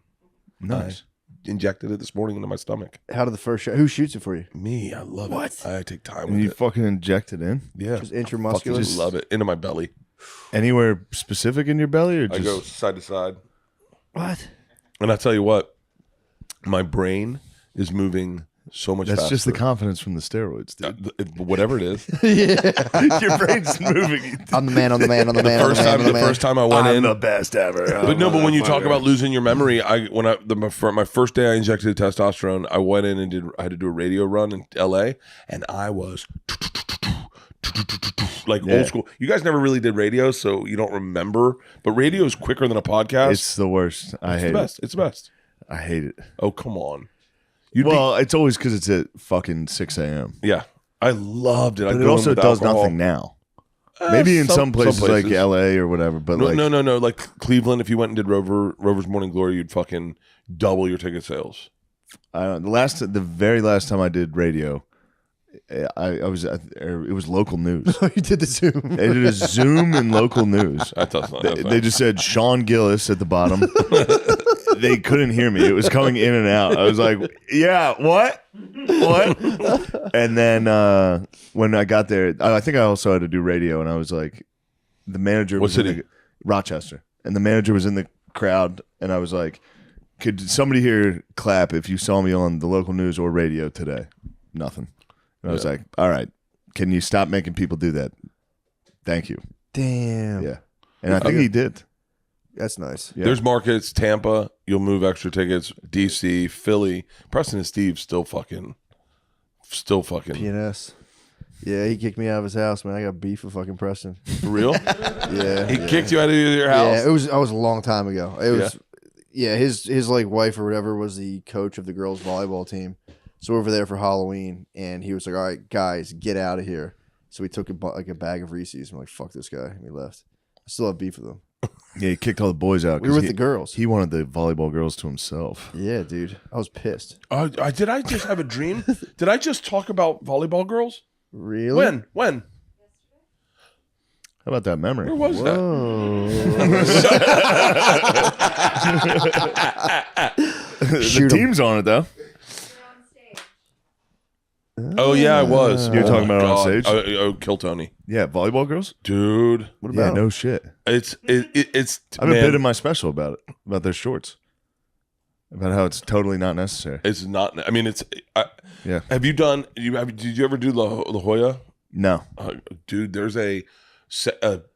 Nice. I injected it this morning into my stomach. How did the first shot? Who shoots it for you? Me, I love it. I take time And with you it. fucking inject it in? Yeah. Just Fucking intramuscular? just love it. Into my belly. Anywhere specific in your belly or I just go side to side. What? And I tell you what, my brain is moving so much That's faster. just the confidence from the steroids, dude. Whatever it is. Your brain's moving. I'm the man. I'm the man. I'm the man. I'm the man. I'm the The man. first time I went I'm in, the best ever. but no. But when you talk about losing your memory, my first day I injected testosterone, I went in and I had to do a radio run in L.A. and I was like old school. You guys never really did radio, so you don't remember. But radio is quicker than a podcast. It's the worst. I It's hate the it. best. It's the best. I hate it. Oh, come on. It's always because it's at fucking 6 a.m. Yeah, I loved it. But it also does nothing now. Maybe in some places, like LA or whatever. But no. Like Cleveland, if you went and did Rover's Morning Glory, you'd fucking double your ticket sales. The very last time I did radio, it was local news. You did the Zoom. They did a Zoom in local news. They just said Sean Gillis at the bottom. They couldn't hear me. It was coming in and out. I was like, yeah, what? And then when I got there, I think I also had to do radio, and I was like, the manager was in Rochester, and the manager was in the crowd, and I was like, could somebody here clap if you saw me on the local news or radio today? Nothing. And I was like, all right, can you stop making people do that? Thank you. Damn. Yeah. And I think he did. That's nice. Yeah. There's markets, Tampa, you'll move extra tickets, DC, Philly. Preston and Steve still fucking. PNS. Yeah, he kicked me out of his house, man. I got beef with fucking Preston. For real? Yeah. He kicked you out of your house? Yeah, I was a long time ago. It was his like wife or whatever was the coach of the girls volleyball team. So we were there for Halloween, and he was like, all right, guys, get out of here. So we took a bag of Reese's, and we're like, fuck this guy, and we left. I still have beef with him. Yeah, he kicked all the boys out. We were with the girls. He wanted the volleyball girls to himself. Yeah, dude. I was pissed. Did I just have a dream? Did I just talk about volleyball girls? Really? When? How about that memory? Where was that? The team's on it, though. Oh, yeah, I was. You were talking about it on stage? Oh, Kill Tony. Yeah, volleyball girls? Dude. What Yeah, about no shit. It's I have a bit in my special about it, about their shorts. About how it's totally not necessary. It's not. I mean, Yeah. Have you done? Did you ever do La Jolla? No. Dude, there's a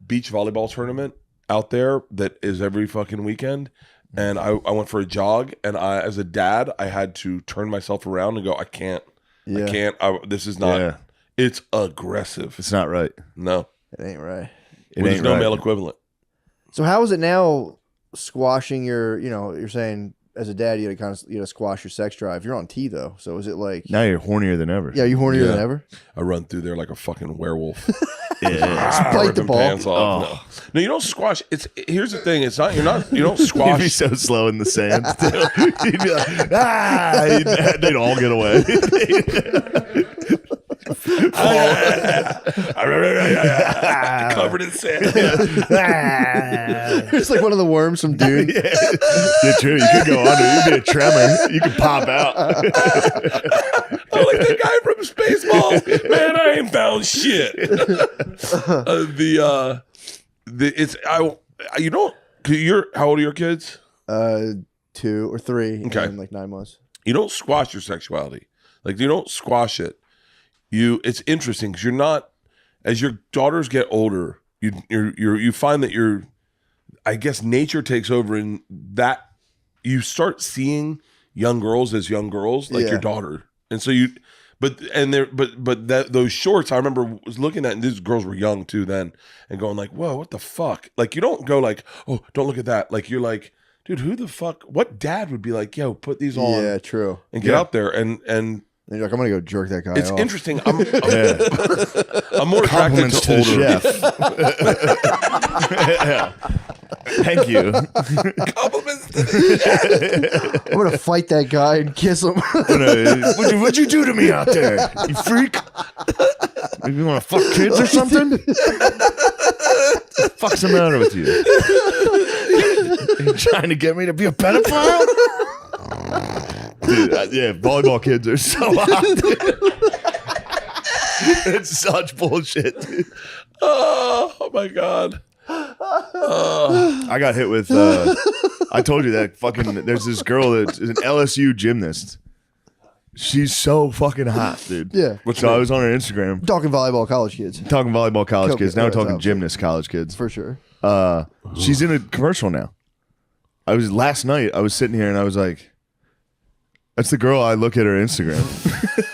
beach volleyball tournament out there that is every fucking weekend, and I went for a jog, and as a dad, I had to turn myself around and go, I can't. Yeah. I can't. This is not. Yeah. It's aggressive. It's not right. No, It ain't right. there's no male equivalent. So how is it now squashing your, you're saying as a dad, you had to squash your sex drive. You're on T though. So is it like, Now you're hornier than ever. yeah, you hornier Yeah. than ever? I run through there like a fucking werewolf. Yeah. Bite the Ripping ball. pants off. No, you don't squash. Here's the thing. It's not. You don't You'd be squash. so slow in the sand. You'd be like, they'd all get away. Covered in sand. It's like one of the worms from Dune. Yeah, true. You could go under. You'd be a tremor. You could pop out. I'm like that guy from Spaceballs. Man, I ain't found shit. How old are your kids? 2 or 3 Okay. in like 9 months. You don't squash your sexuality. Like you don't squash it. It's interesting because you're not. As your daughters get older, you find that I guess nature takes over, and that you start seeing young girls as young girls, like Yeah. your daughter, and so those shorts I remember was looking at, and these girls were young too then, and going like, "Whoa, what the fuck?" Like you don't go like, "Oh, don't look at that." Like you're like, "Dude, who the fuck? What dad would be like, yo, put these on Yeah, true. and get out there and." And you're like, I'm going to go jerk that guy It's off. interesting. I'm more attracted Compliments to to the older. chef. Thank you. Compliments to the I'm going to fight that guy and kiss him. What'd you do to me out there? You freak. You want to fuck kids or something? What the fuck's the matter with you? You trying to get me to be a pedophile? Dude, yeah, volleyball kids are so hot, dude. It's such bullshit, dude. Oh my god. I got hit with I told you that fucking there's this girl that's an LSU gymnast. She's so fucking hot, dude. Yeah. So I was on her Instagram Talking volleyball college kids. talking volleyball college kids. Now we're talking obviously. gymnast college kids. For sure. She's in a commercial now. Last night I was sitting here and I was like, that's the girl I look at her Instagram.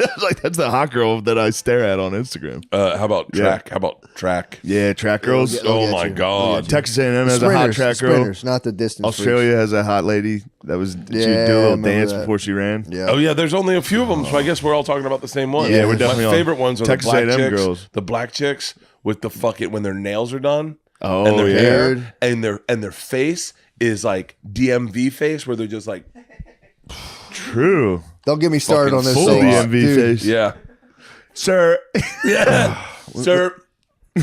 I was like, that's the hot girl that I stare at on Instagram. How about track? Yeah. How about track? Yeah, track girls. They'll Oh get my you. god. Texas A&M has a hot track girl. Sprinters, not the distance. Australia has a hot lady that was she'd Yeah, do a I little remember dance that. before she ran. Freaks. Yeah. Oh yeah, there's only a few of them, so I guess we're all talking about the same one. Yeah, we're definitely My on favorite ones are Texas the black A&M chicks. girls. The black chicks with the fucking when their nails are done. Oh, and their yeah. hair and their face is like DMV face, where they're just like True. Don't get me started on this. Full so DMV dude. face. Yeah. Sir, Yeah. Sir.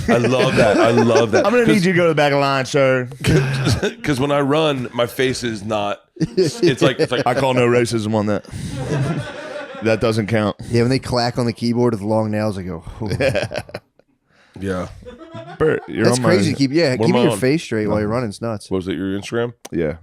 I love that. I love that. I'm going to need you to go to the back of the line, sir. Because when I run, my face is not. It's like I call no racism on that. That doesn't count. Yeah, when they clack on the keyboard with long nails, I go, oh. yeah. Bert, you're That's on crazy. my... Keeping What am I your on? face straight while you're running. It's nuts. Was it your Instagram? Yeah.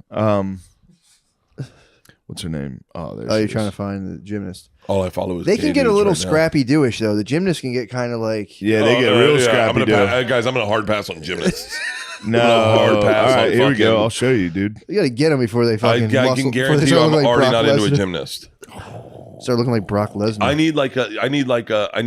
What's her name? Oh, there Oh, she you're is. trying to find the gymnast. All I follow is They gay can get a dudes little right now. scrappy doish though. The gymnast can get kind of like Yeah, they get real I'm scrappy. gonna dude. guys, I'm gonna hard pass on gymnasts. No, hard pass all right, on here we go. fucking- I'll show you, dude. you got to get them before they I fucking. can muscle, before they guarantee you, start I'm looking like already Brock not into a Lesnar. gymnast. Start looking like Brock Lesnar. I need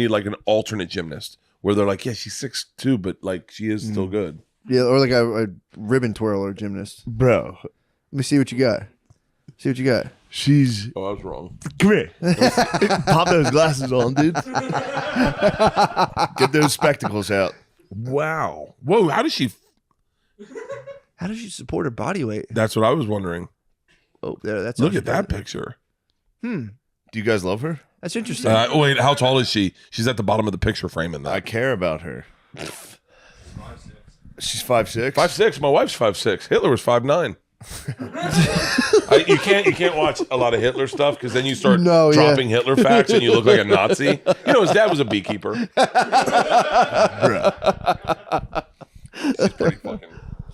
like an alternate gymnast where they're like, yeah, she's 6'2", but like she is still good. Yeah, or like a ribbon twirler gymnast. Bro, Let me see what you got. See what you got. she's... Oh, I was wrong. Come here. Pop those glasses on, dude. Get those spectacles out. Wow. Whoa. How does she? How does she support her body weight? That's what I was wondering. Oh, there. That's Look at that picture. Do you guys love her? That's interesting. Wait, how tall is she? She's at the bottom of the picture frame in I that. care about her. She's 5'6". 5'6". My wife's 5'6". Hitler was 5'9". You can't watch a lot of Hitler stuff because then you start dropping Hitler facts and you look like a Nazi. You know, his dad was a beekeeper. She's pretty fucking.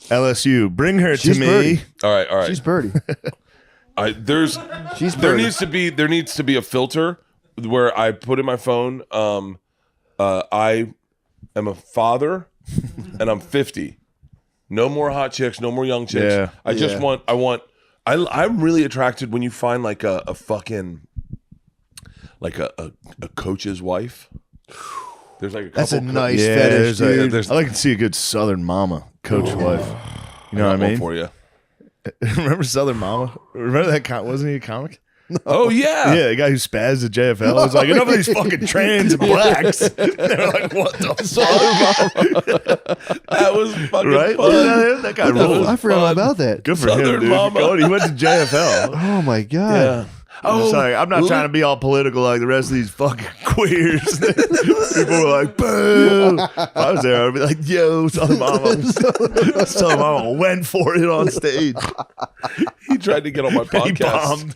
LSU, bring her She's to me. Birdie. All right. She's birdie. She's There birdie. needs to be a filter where I put in my phone. I am a father, and I'm 50. No more hot chicks. No more young chicks. Yeah. I just want. I'm really attracted when you find like a fucking like a coach's wife. There's like a couple. That's a nice Yeah, fetish, dude. there's- I like to see a good Southern mama, coach wife. You know what I got one mean? for you. Remember Southern Mama? Remember that? Wasn't he a comic? Oh yeah. Yeah, the guy who spazzed at JFL was like, enough of these fucking trans and blacks. They were like, what the fuck? That was fucking Right? fun. Wasn't that him? That guy ruled. I forgot all about that. Good for Southern him, dude. Mama. He went to JFL. Oh my god. Yeah. Oh, Sorry, I'm not trying to be all political like the rest of these fucking queers. People were like, boo. If I was there, I'd be like, yo, Southern Mama. Southern Mama went for it on stage. He tried to get on my He podcast.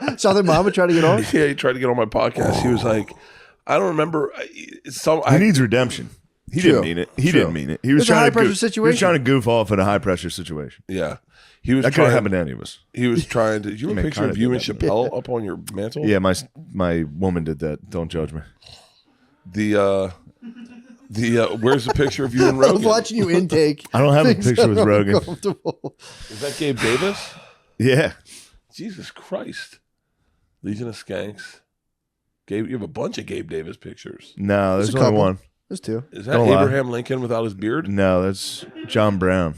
bombed. Southern Mama tried to get on. Yeah, he tried to get on my podcast. He was like, I don't remember. He needs redemption. He True. didn't mean it. He True. didn't mean it. He was It's a trying to high-pressure He situation. was trying to goof off in a high pressure situation. Yeah. He was That could have trying. happened to any of us. He was trying to. Do you have a mean, picture kinda of you did and that. Chappelle up on your mantle? Yeah, my woman did that. Don't judge me. The where's the picture of you and I was Rogan? watching you intake. I don't have a things picture with that are Rogan. uncomfortable. Is that Gabe Davis? Yeah. Jesus Christ. Legion of Skanks. Gabe, you have a bunch of Gabe Davis pictures. No, there's There's a only couple. one. There's two. Is that Don't lie. Abraham Lincoln without his beard? No, that's John Brown.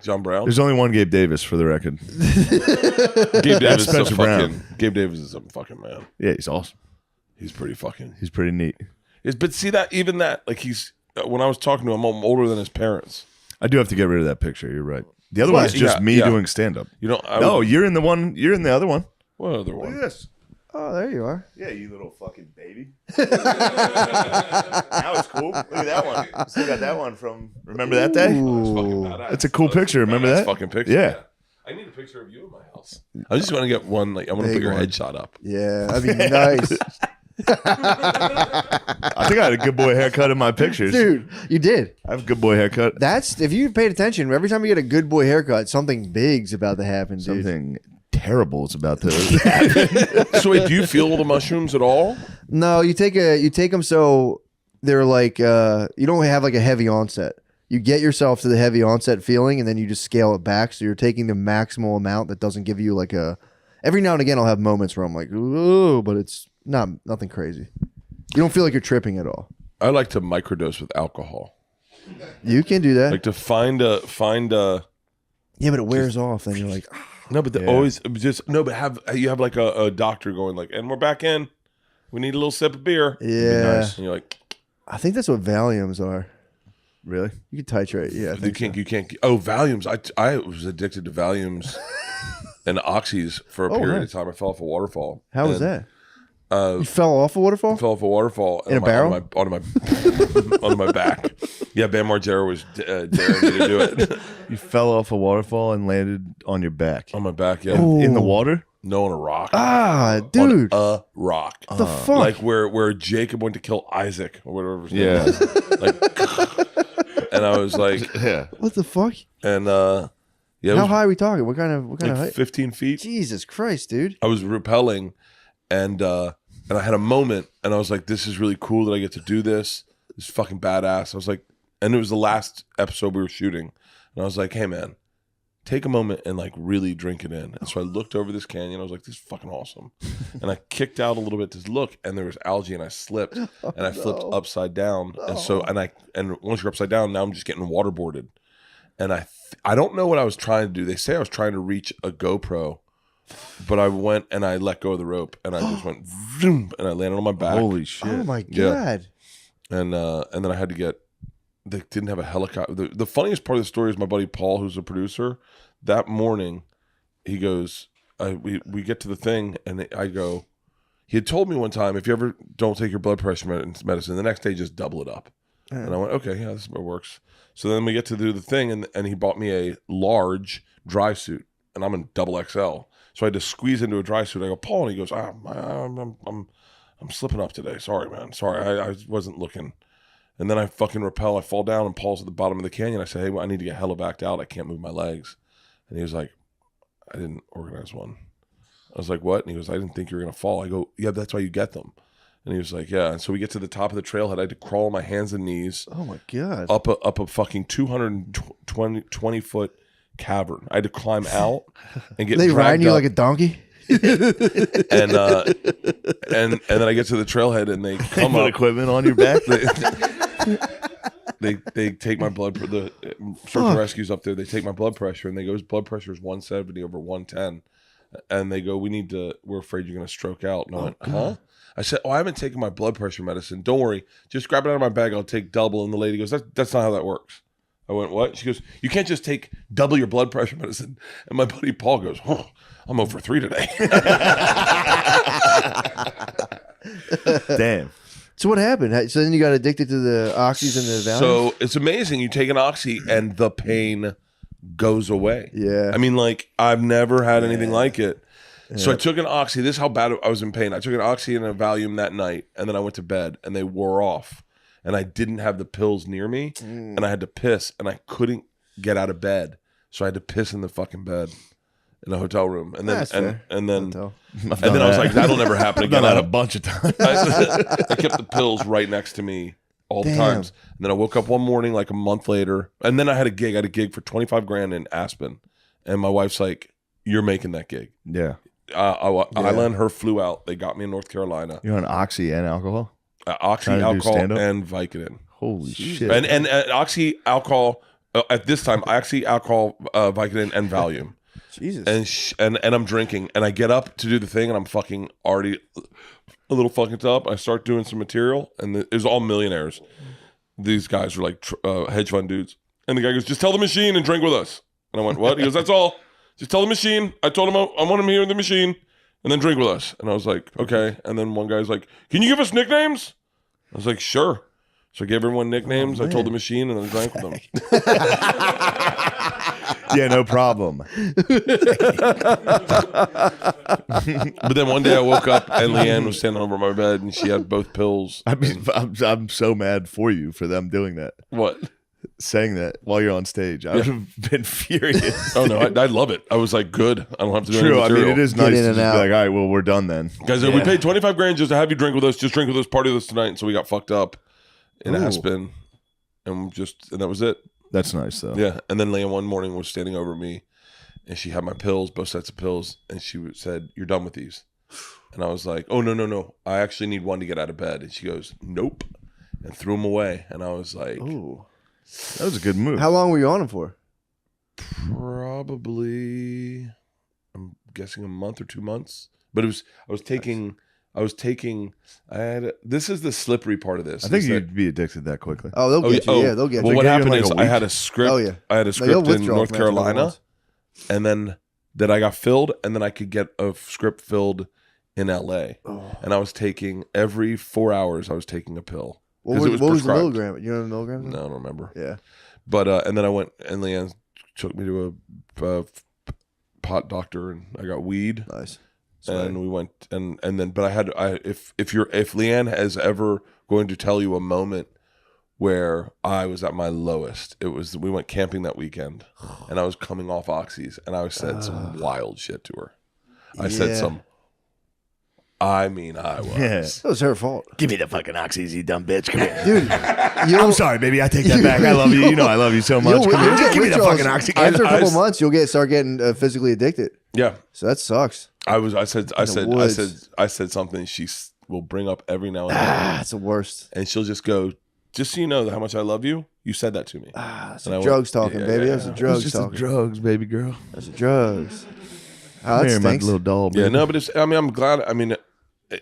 John Brown? There's only one Gabe Davis for the record. Gabe Davis is a Spencer Brown. fucking Gabe Davis is a fucking man. Yeah, he's awesome. He's pretty fucking. He's pretty neat. But see that even that like he's when I was talking to him, I'm older than his parents. I do have to get rid of that picture. You're right. The other one is just Yeah, me yeah. doing stand up. You know, No, you're in the one. You're in the other one. what other one? this. Oh, there you are. Yeah, you little fucking baby. Now it's cool. Look at that one. Still got that one from. Remember that day? That's a cool picture. Remember that? Fucking picture. Yeah. I need a picture of you in my house. I just want to get one. Like I want to Big put your one. headshot up. Yeah, that'd be nice. I think I had a good boy haircut in my pictures. Dude, you did. I have a good boy haircut. That's if you paid attention. Every time you get a good boy haircut, something big's about to happen, dude. Something terrible is about to happen. So wait, do you feel the mushrooms at all? No, you take them so they're like you don't have like a heavy onset. You get yourself to the heavy onset feeling, and then you just scale it back. So you're taking the maximal amount that doesn't give you like a. Every now and again, I'll have moments where I'm like, ooh, but it's nothing crazy. You don't feel like you're tripping at all. I like to microdose with alcohol. You can do that. Like to find a Yeah, but it wears off. Then you're like, no, but always just no, but you have like a doctor going like, and we're back in. We need a little sip of beer. yeah. Nice. And you're like, I think that's what Valiums are. Really? You can titrate. Yeah, I think you can't. Oh, Valiums. I was addicted to Valiums and oxys for a period of time. I fell off a waterfall. How was that? You fell off a waterfall? Fell off a waterfall in a barrel onto my back. Yeah, Bam Margera was daring me to do it. You fell off a waterfall and landed on your back. On my back, yeah. In the water? No, on a rock. Ah, dude. On a rock. The fuck? Like where Jacob went to kill Isaac or whatever his name Yeah. was. Like, and I was like, Yeah. What the fuck? and yeah, How high are we talking? What kind of like height? 15 feet. Jesus Christ, dude. I was rappelling, and I had a moment, and I was like, "This is really cool that I get to do this. This is fucking badass." I was like, and it was the last episode we were shooting, and I was like, "Hey, man, take a moment and like really drink it in." And so I looked over this canyon. I was like, "This is fucking awesome," and I kicked out a little bit to look, and there was algae, and I slipped, and I flipped upside down, and so and once you're upside down, now I'm just getting waterboarded, and I don't know what I was trying to do. They say I was trying to reach a GoPro. But I went and I let go of the rope and I just went vroom, and I landed on my back. Holy shit. Oh my Yeah. God. And then I had to get. They didn't have a helicopter. The funniest part of the story is my buddy Paul, who's a producer. That morning, he goes, we get to the thing and I go. He had told me one time, if you ever don't take your blood pressure medicine, the next day just double it up. And I went, okay, yeah, this works. So then we get to do the thing, and he bought me a large dry suit, and I'm in double XL. So I had to squeeze into a dry suit. I go, Paul, and he goes, I'm slipping up today. Sorry, man. Sorry, I wasn't looking. And then I fucking rappel. I fall down, and Paul's at the bottom of the canyon. I say, hey, I need to get helivacked out. I can't move my legs. And he was like, I didn't organize one. I was like, what? And he goes, I didn't think you were going to fall. I go, yeah, that's why you get them. And he was like, yeah. And so we get to the top of the trailhead. I had to crawl on my hands and knees. Oh my God. Up a fucking 220 foot cavern. I had to climb out and get. They dragged riding you up. like a donkey? and then I get to the trailhead and they come Put up. equipment on your back? They take my blood. The search and rescue's up there. They take my blood pressure and they go, his blood pressure is 170 over 110. And they go, we're afraid you're going to stroke out. And I went, huh? I said, I haven't taken my blood pressure medicine. Don't worry. Just grab it out of my bag. I'll take double. And the lady goes, that's not how that works. I went, what? She goes, you can't just take double your blood pressure medicine. And my buddy Paul goes, I'm over 3 today. Damn. So what happened? So then you got addicted to the oxys and the Valium? So it's amazing. You take an oxy and the pain goes away. Yeah. I mean, like, I've never had anything like it. So I took an oxy. This is how bad I was in pain. I took an oxy and a Valium that night, and then I went to bed, and they wore off. And I didn't have the pills near me, and I had to piss, and I couldn't get out of bed. So I had to piss in the fucking bed in a hotel room. And then That's and fair. then Hotel. and then I was like, that'll never happen I've done again. that a bunch of times. I kept the pills right next to me all the Damn. times. And then I woke up one morning like a month later, and then I had a gig. I had a gig for $25,000 in Aspen, and my wife's like, "You're making that gig." Yeah. Isla and her flew out. They got me in North Carolina. You're on oxy and alcohol? Oxy, Trying to do alcohol, stand-up? and Vicodin. Holy shit. And oxy, alcohol. At this time, oxy, alcohol, Vicodin, and Valium. Jesus. And I'm drinking, and I get up to do the thing, and I'm fucking already a little fucked up. I start doing some material, and it was all millionaires. These guys were like hedge fund dudes. And the guy goes, just tell the machine and drink with us. And I went, what? He goes, that's all. Just tell the machine. I told him I want him here in the machine, and then drink with us. And I was like, okay. And then one guy's like, can you give us nicknames? I was like, sure. So I gave everyone nicknames. I told the machine, and then I drank with them. Yeah, no problem. But then one day I woke up, and Leanne was standing over my bed, and she had both pills. I'm so mad for you for them doing that. What? Saying that while you're on stage. I would have been furious. Oh, no, I love it. I was like, good. I don't have to do True. any I material. mean, it is Get nice in to and just out. be like, all right, well, we're done then. Guys, we paid $25,000 just to have you drink with us. Just drink with us, party with us tonight. And so we got fucked up in Aspen, and that was it. That's nice, though. Yeah. And then Leanne one morning was standing over me, and she had my pills, both sets of pills, and she said, you're done with these. And I was like, oh, no. I actually need one to get out of bed. And she goes, nope, and threw them away. And I was like, Ooh. That was a good move. How long were you on him for? probably, I'm guessing a month or 2 months. But this is the slippery part of this. I think is that- you'd be addicted that quickly. Oh, they'll get you. Yeah, they'll get well, you. what They gave happened you, like, is a I week? had a script. Oh, yeah. I had a No, you'll script in withdraw North from after a couple Carolina, months. and then that I got filled, and then I could get a script filled in LA. And I was taking every 4 hours. I was taking a pill. What was the milligram? You know the milligrams? No, I don't remember. Yeah. But and then I went, and Leanne took me to a pot doctor, and I got weed. Nice. And we went, and then, but if Leanne is ever going to tell you a moment where I was at my lowest, we went camping that weekend, and I was coming off oxys, and I said some wild shit to her. I said some. I mean, I was. Yeah. It was her fault. Give me the fucking oxys, you dumb bitch. Come here. Dude, I'm sorry, baby. I take that back. I love you. You know I love you so much. Come here. Just give me the fucking oxy. After a couple months, you'll start getting physically addicted. Yeah. So that sucks. I said something she will bring up every now and then. That's the worst. And she'll just go, just so you know how much I love you, you said that to me. That's drugs talking, baby. That's the drugs talking. Drugs, baby girl. That's the drugs. Oh, that my stinks. little doll. Baby. Yeah, no, but I'm glad. I mean,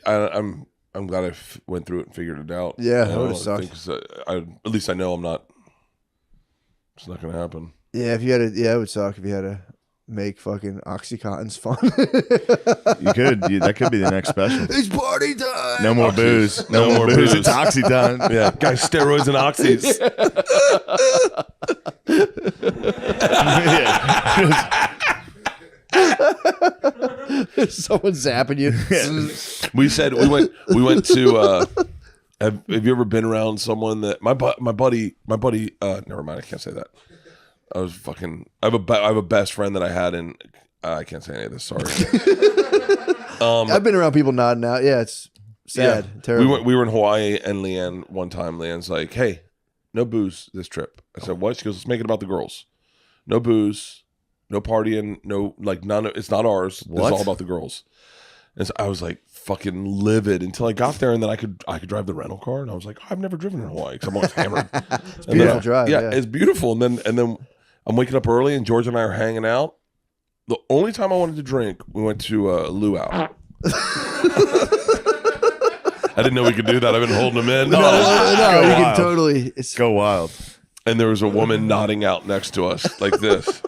I'm glad I went through it and figured it out. Yeah, that would have sucked. At least I know I'm not. It's not gonna happen. Yeah, it would suck if you had to make fucking Oxycontin's fun. You could. That could be the next special. It's party time. No more booze. No more booze. It's oxy time. Yeah, guys, steroids and oxys. Someone zapping you. We went to. Have you ever been around someone that my buddy? Never mind. I can't say that. I have a best friend that I had in. I can't say any of this. Sorry. I've been around people nodding out. Yeah, it's sad. Terrible. We were in Hawaii, and Leanne one time. Leanne's like, "Hey, no booze this trip." I said, "What?" She goes, "Let's make it about the girls. No booze, no partying, no none. It's not ours. It's all about the girls." And so I was like fucking livid until I got there, and then I could drive the rental car, and I was like, I've never driven in Hawaii because I'm always hammered. It's beautiful drive. Yeah, it's beautiful. And then I'm waking up early, and George and I are hanging out. The only time I wanted to drink, we went to luau. I didn't know we could do that. I've been holding them in. No, you can totally go wild. And there was a woman nodding out next to us like this.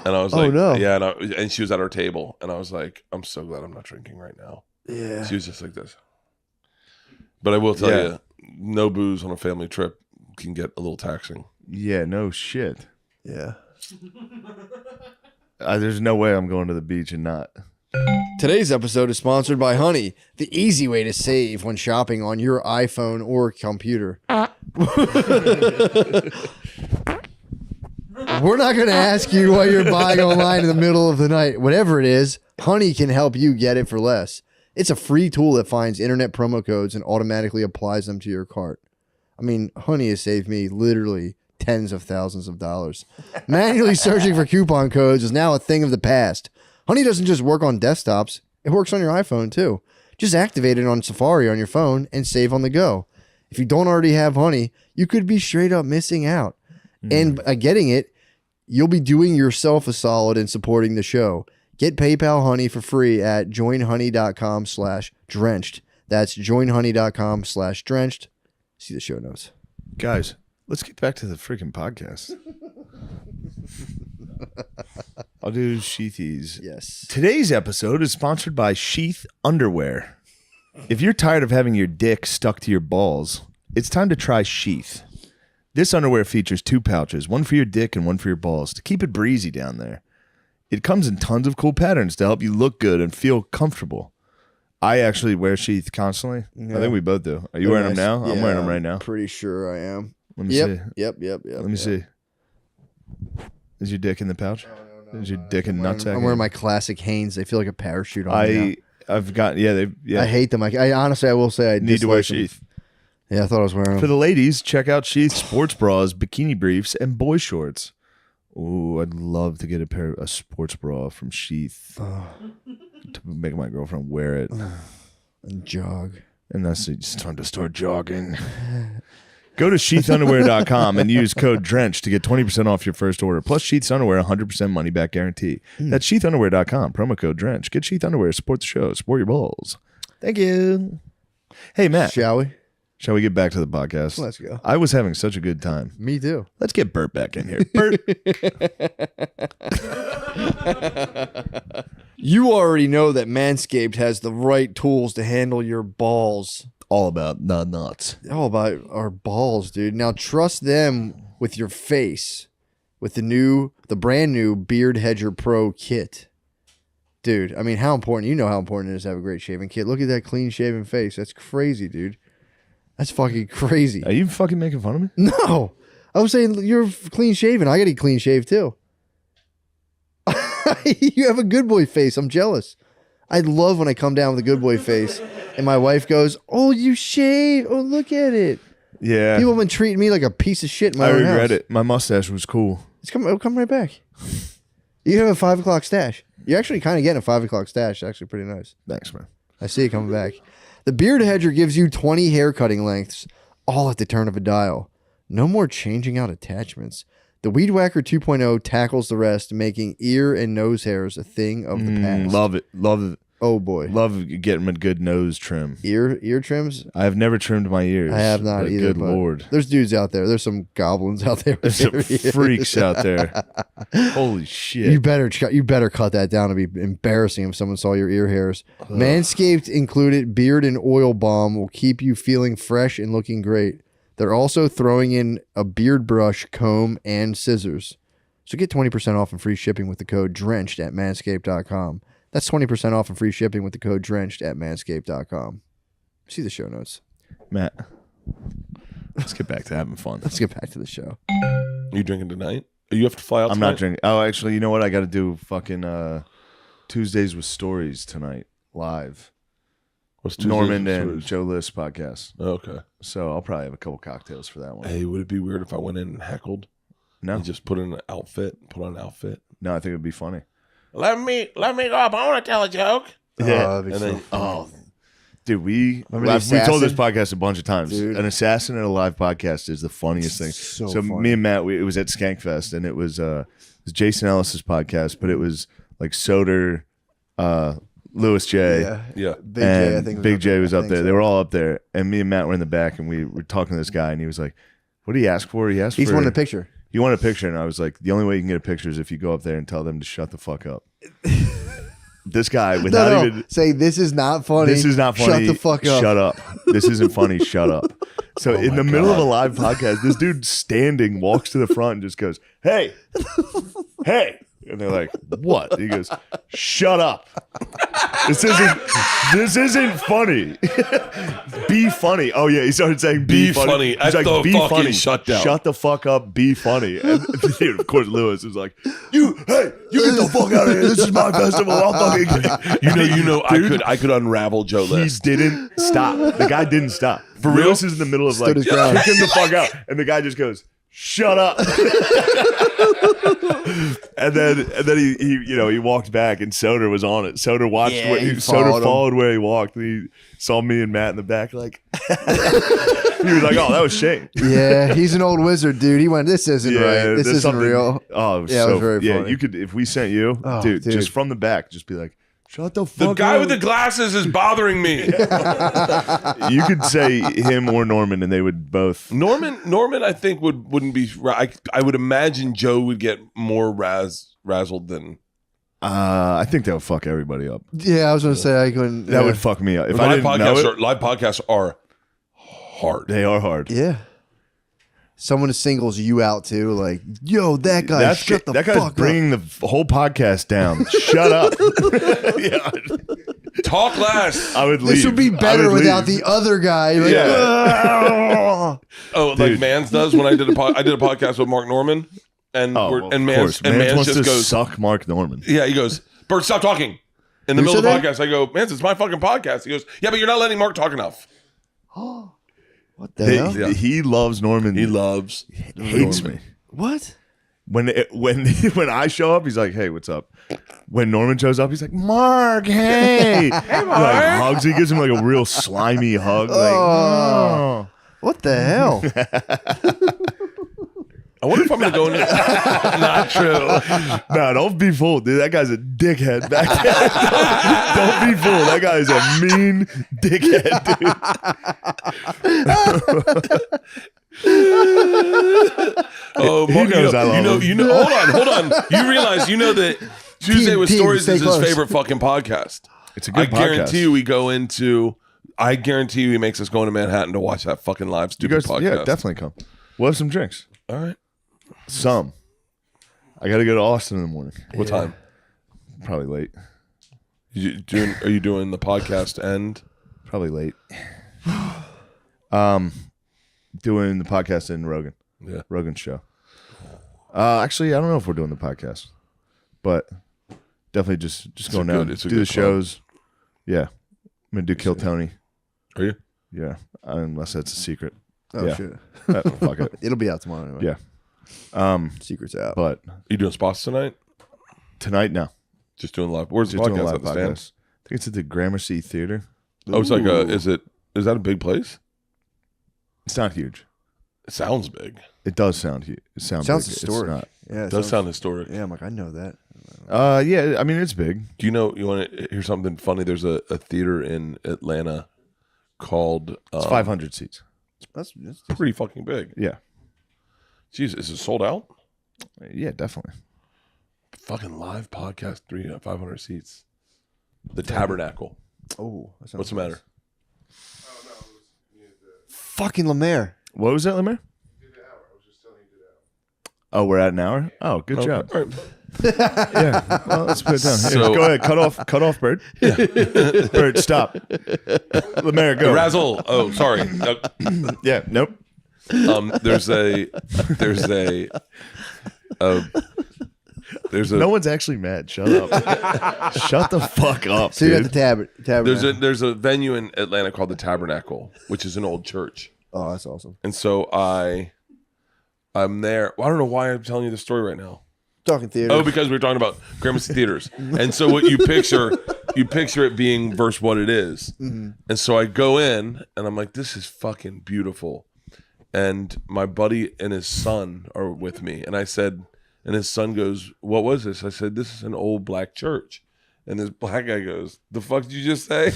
And I was like, no. Yeah, and she was at our table, and I was like, I'm so glad I'm not drinking right now. Yeah. She was just like this. But I will tell you, no booze on a family trip can get a little taxing. Yeah, no shit. Yeah. There's no way I'm going to the beach and not. Today's episode is sponsored by Honey, the easy way to save when shopping on your iPhone or computer. We're not going to ask you what you're buying online in the middle of the night. Whatever it is, Honey can help you get it for less. It's a free tool that finds internet promo codes and automatically applies them to your cart. I mean, Honey has saved me literally tens of thousands of dollars. Manually searching for coupon codes is now a thing of the past. Honey doesn't just work on desktops. It works on your iPhone too. Just activate it on Safari on your phone and save on the go. If you don't already have Honey, you could be straight up missing out. And by getting it, you'll be doing yourself a solid and supporting the show. Get PayPal Honey for free at joinhoney.com/drenched. That's joinhoney.com/drenched. See the show notes. Guys, let's get back to the freaking podcast. I'll do Sheathies. Yes. Today's episode is sponsored by Sheath Underwear. If you're tired of having your dick stuck to your balls, it's time to try Sheath. This underwear features 2 pouches, one for your dick and one for your balls, to keep it breezy down there. It comes in tons of cool patterns to help you look good and feel comfortable. I actually wear Sheath constantly. Yeah. I think we both do. Are you wearing them now? Yeah, I'm wearing them right now. Pretty sure I am. Let me see. Yep. Let me see. Is your dick in the pouch? No. Is your dick in nutsack? I'm wearing my classic Hanes. They feel like a parachute on me. I've got, I hate them. I honestly, I will say I need to wear them. Sheath. Yeah, I thought I was wearing them. For the ladies, check out Sheath sports bras, bikini briefs, and boy shorts. Ooh, I'd love to get a sports bra from Sheath to make my girlfriend wear it and jog. And that's it's time to start jogging. Go to sheathunderwear.com and use code DRENCH to get 20% off your first order. Plus Sheath's underwear, 100% money back guarantee. That's sheathunderwear.com, promo code DRENCH. Get Sheath underwear, support the show, support your balls. Thank you. Hey, Matt. Shall we? Shall we get back to the podcast? Let's go. I was having such a good time. Me too. Let's get Bert back in here. Bert. You already know that Manscaped has the right tools to handle your balls. All about the nuts. All about our balls, dude. Now trust them with your face with the brand new Beard Hedger Pro kit. Dude, I mean, how important, you know how important it is to have a great shaving kit. Look at that clean shaven face. That's crazy, dude. That's fucking crazy. Are you fucking making fun of me? No. I was saying you're clean shaven. I got to get clean shaved too. You have a good boy face. I'm jealous. I love when I come down with a good boy face and my wife goes, "Oh, you shave. Oh, look at it." Yeah. People have been treating me like a piece of shit in my I own regret house. it. My mustache was cool. It'll come right back. You have a 5 o'clock stash. You're actually kind of getting a 5 o'clock stash. It's actually pretty nice. Thanks, man. I see it coming back. The Beard Hedger gives you 20 hair cutting lengths, all at the turn of a dial. No more changing out attachments. The Weed Whacker 2.0 tackles the rest, making ear and nose hairs a thing of the past. Love it. Love it. Oh boy. Love getting a good nose trim. Ear trims? I have never trimmed my ears. I have not but either. Good Lord. There's dudes out there. There's some goblins out there. There's some freaks out there. Holy shit. You better cut that down. It'd be embarrassing if someone saw your ear hairs. Manscaped included beard and oil balm will keep you feeling fresh and looking great. They're also throwing in a beard brush, comb, and scissors. So get 20% off and free shipping with the code DRENCHED at manscaped.com. That's 20% off and free shipping with the code DRENCHED at manscaped.com. See the show notes. Matt, let's get back to having fun. Let's get back to the show. You drinking tonight? You have to fly out I'm tonight? not drinking. Oh, actually, you know what? I got to do fucking Tuesdays with Stories tonight, live. What's Tuesdays Norman with and Stories? Joe List podcast. Oh, okay. So I'll probably have a couple cocktails for that one. Hey, would it be weird if I went in and heckled? No, And just put on an outfit? no, I think it'd be funny. Let me go up. I want to tell a joke. Yeah. That'd be And so then, Oh, dude, we Remember the we told this assassin? podcast a bunch of times. Dude. An assassin at a live podcast is the funniest thing. So So funny. me and Matt, it was at Skankfest, and it was Jason Ellis's podcast, but it was like Soder, Louis J. yeah. Big J, I think. Big J was I up think there. so. They were all up there, and me and Matt were in the back, and we were talking to this guy, and he was like, "What did he ask for?" He asked He's for. wanted a picture. He wanted a picture, and I was like, "The only way you can get a picture is if you go up there and tell them to shut the fuck up." This guy, without No. even Say, this is not funny. this is not funny. Shut the fuck up. Shut up. This isn't funny. Shut up. So in the middle of a live podcast, this dude standing walks to the front and just goes, "Hey, hey." And they're like, "What?" He goes, "Shut up. This isn't funny. Be funny." Oh yeah, he started saying Be funny. funny. He's At like, the "Be fucking funny. shutdown." Shut the fuck up. Be funny." And dude, of course, Lewis is like, you get the fuck out of here. This is my festival. I'll fucking." You know, Dude, I could unravel Joe he List. didn't stop. The guy didn't stop. For real? Lewis is in the middle of Stood like his ground. kicking the fuck out, and the guy just goes, "Shut up." and then he walked back, and Soder was on it. Soder watched. Yeah, What he Soder followed him. followed where he walked. And he saw me and Matt in the back, like he was like, "Oh, that was Shane." Yeah, he's an old wizard, dude. He went, this isn't right. This there's isn't something- real. Oh, Yeah, it was very funny. You could, if we sent you, Oh, dude, dude. just from the back, just be like, "Shut the fuck The up." guy with the glasses is bothering me. You could say him or Norman, and they would both. Norman, I think wouldn't be. I would imagine Joe would get more razzled than. I think that would fuck everybody up. Yeah, I was going to say I couldn't. That would fuck me up. If I Live didn't know it, live podcasts are hard. they are hard. Yeah. Someone singles you out too, like, yo, that guy, shut the that fuck guy's up. bringing the whole podcast down. Shut up. Yeah, Talk less. I would leave. This would be I better would without leave. the other guy. Like, Yeah. Oh, like Mans does when I did a podcast with Mark Norman, and Oh, we're- well, and of Mans course. and Mans Mans wants just to goes, suck Mark Norman. yeah, he goes, Bert, stop talking. In the Who middle of the said that? podcast, I go, Mans, it's my fucking podcast. He goes, yeah, but you're not letting Mark talk enough. what the hell? Yeah. He loves Norman. He loves, hates Norman. me. What? When I show up, he's like, "Hey, what's up?" When Norman shows up, he's like, "Mark, hey." Hey, Mark. Like, hugs. He gives him like a real slimy hug. Like, Oh. What the hell? I wonder if I'm going to go into. Not true. No, don't be fooled, dude. That guy's a dickhead back there. Don't be fooled. That guy's a mean dickhead, dude. Oh, He Mark, knows I love him. Hold on. You realize that Tuesday with Team, Stories stay is his close. favorite fucking podcast. It's a good podcast. I guarantee you he makes us go into Manhattan to watch that fucking live You stupid guys, podcast. yeah, definitely come. We'll have some drinks. All right. Some. I got to go to Austin in the morning. What time? Probably late. Are you doing the podcast and? Probably late. Doing the podcast in Rogan. Yeah. Rogan's show. Actually, I don't know if we're doing the podcast, but definitely just going down, it's a do the good club. shows. Yeah, I'm gonna do Kill Tony. Are you? Yeah, unless that's a secret. Oh Yeah. shit! Fuck it. It'll be out tomorrow anyway. Yeah. Secret's out. But You doing spots tonight? tonight, no. Just doing live. Where's the Just doing a podcast live at the stand? podcast. I think it's at the Gramercy Theater. Oh, it's like is that a big place? It's not huge. It sounds big. It does sound huge. It sounds Sounds big. It's historic. not. Yeah, It does sound historic. Yeah, I'm like, I know that. Yeah, I mean it's big. Do you know? You want to hear something funny? There's a theater in Atlanta called. It's 500 seats. That's pretty fucking big. Yeah. Jeez, is it sold out? Yeah, definitely. Fucking live podcast, 500 seats. The Tabernacle. oh. That sounds What's the matter? nice. Fucking Lemaire. What was that, Lemire? Oh, we're at an hour? Oh, good job. All right. Yeah. Well, let's put it down. Here, So- go ahead. Cut off, Bird. Bird, stop. Lemaire, go. Razzle. Oh, sorry. Yeah, nope. There's a No one's actually mad. Shut up. Shut the fuck up, So you got dude. the tabernacle. there's a venue in Atlanta called the Tabernacle, which is an old church. Oh, that's awesome. And so I'm there. Well, I don't know why I'm telling you this story right now. Talking theater. Oh, because we were talking about Gramercy theaters. And so what you picture it being versus what it is. Mm-hmm. And so I go in and I'm like, this is fucking beautiful. And my buddy and his son are with me. And I said, and his son goes, what was this? I said, this is an old black church. And this black guy goes, the fuck did you just say?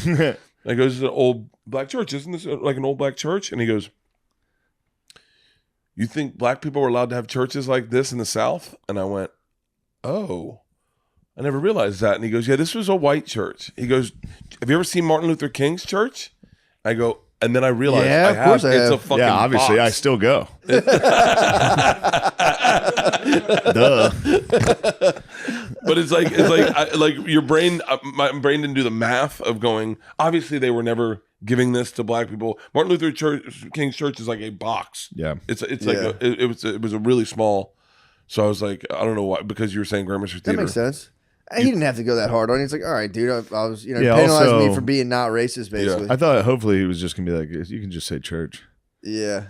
I go, this is an old black church. Isn't this like an old black church? And he goes, you think black people were allowed to have churches like this in the South? And I went, oh, I never realized that. And he goes, yeah, this was a white church. He goes, have you ever seen Martin Luther King's church? I go, and then I realized Yeah, I of have. course I It's a have. fucking Yeah, obviously, I box. still go. Duh. But it's like your brain, my brain didn't do the math of going, obviously they were never giving this to black people. Martin Luther King's church is like a box. Yeah. It's like Yeah. it was a really small. So I was like, I don't know why, because you were saying Gramercy That Theater. makes sense. He didn't have to go that hard on it. He's like, all right, dude, I was, Yeah, penalizing also- me for being not racist, basically. I thought hopefully he was just going to be like, you can just say church. Yeah.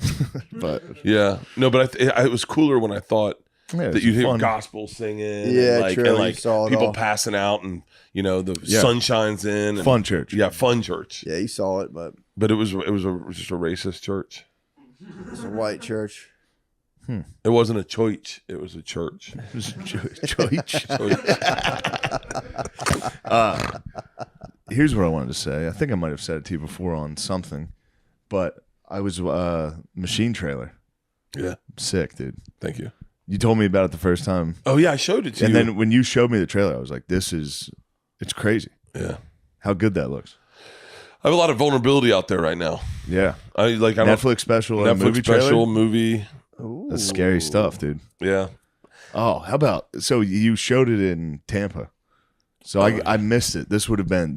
But Yeah, no, but it was cooler when I thought yeah, that it's you hear fun. gospel singing, Yeah, and like, true, and you like saw it people all. passing out, and the Yeah. sun shines in. And, Fun church. Yeah, fun church. Yeah, you saw it, but But it was just a racist church. it's a white church. It wasn't a church. It was a church. Church. Here's what I wanted to say. I think I might have said it to you before on something, but I was machine trailer. Yeah, Sick, dude. thank you. You told me about it the first time. Oh yeah, I showed it to And you. then when you showed me the trailer, I was like, it's crazy Yeah, how good that looks. I have a lot of vulnerability out there right now. Yeah. I don't Netflix special, and Netflix movie special trailer. movie. That's scary stuff, dude. Yeah, Oh, how about so you showed it in Tampa? So I missed it. This would have been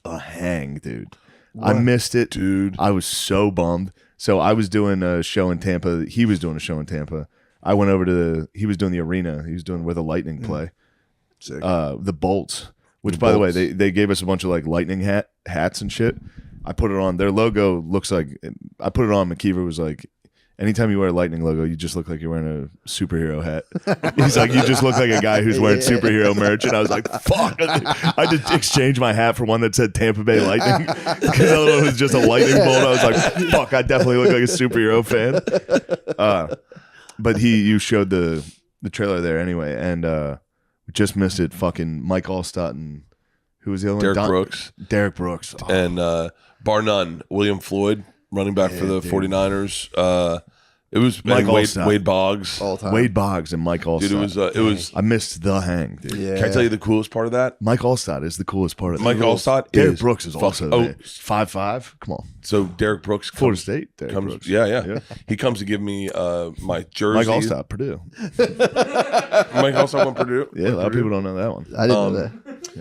a hang, dude. I missed it, dude. I was so bummed. So I was doing a show in Tampa. He was doing a show in Tampa. I went over to he was doing the arena. He was doing where the Lightning play. Sick. The Bolts, which by the way, they gave us a bunch of like Lightning hats and shit. I put it on. Their logo looks like I put it on. McKeever was like, anytime you wear a Lightning logo, you just look like you're wearing a superhero hat. He's like, you just look like a guy who's wearing superhero merch. And I was like, fuck. I just exchanged my hat for one that said Tampa Bay Lightning because the other one was just a lightning bolt. I was like, fuck, I definitely look like a superhero fan. But you showed the trailer there anyway, and we just missed it. Fucking Mike Allstott and who was the other Derek one? Brooks. Derek Brooks. Oh, And bar none, William Floyd, running back for the 49ers. It was Mike and Wade Boggs. All time. Wade Boggs and Mike Allstott. Dude, it was. I missed the hang, dude. Yeah. Can I tell you the coolest part of that? Mike Allstott is the coolest part of Mike that. Allstott Derek is Brooks is also fucking- there. 5'5". Come on. So Derek Brooks Florida comes, State. Derek comes Brooks. yeah. He comes to give me my jersey. Mike Allstott, Purdue. Mike Allstott went Purdue. Yeah, a lot of people don't know that one. I didn't know that.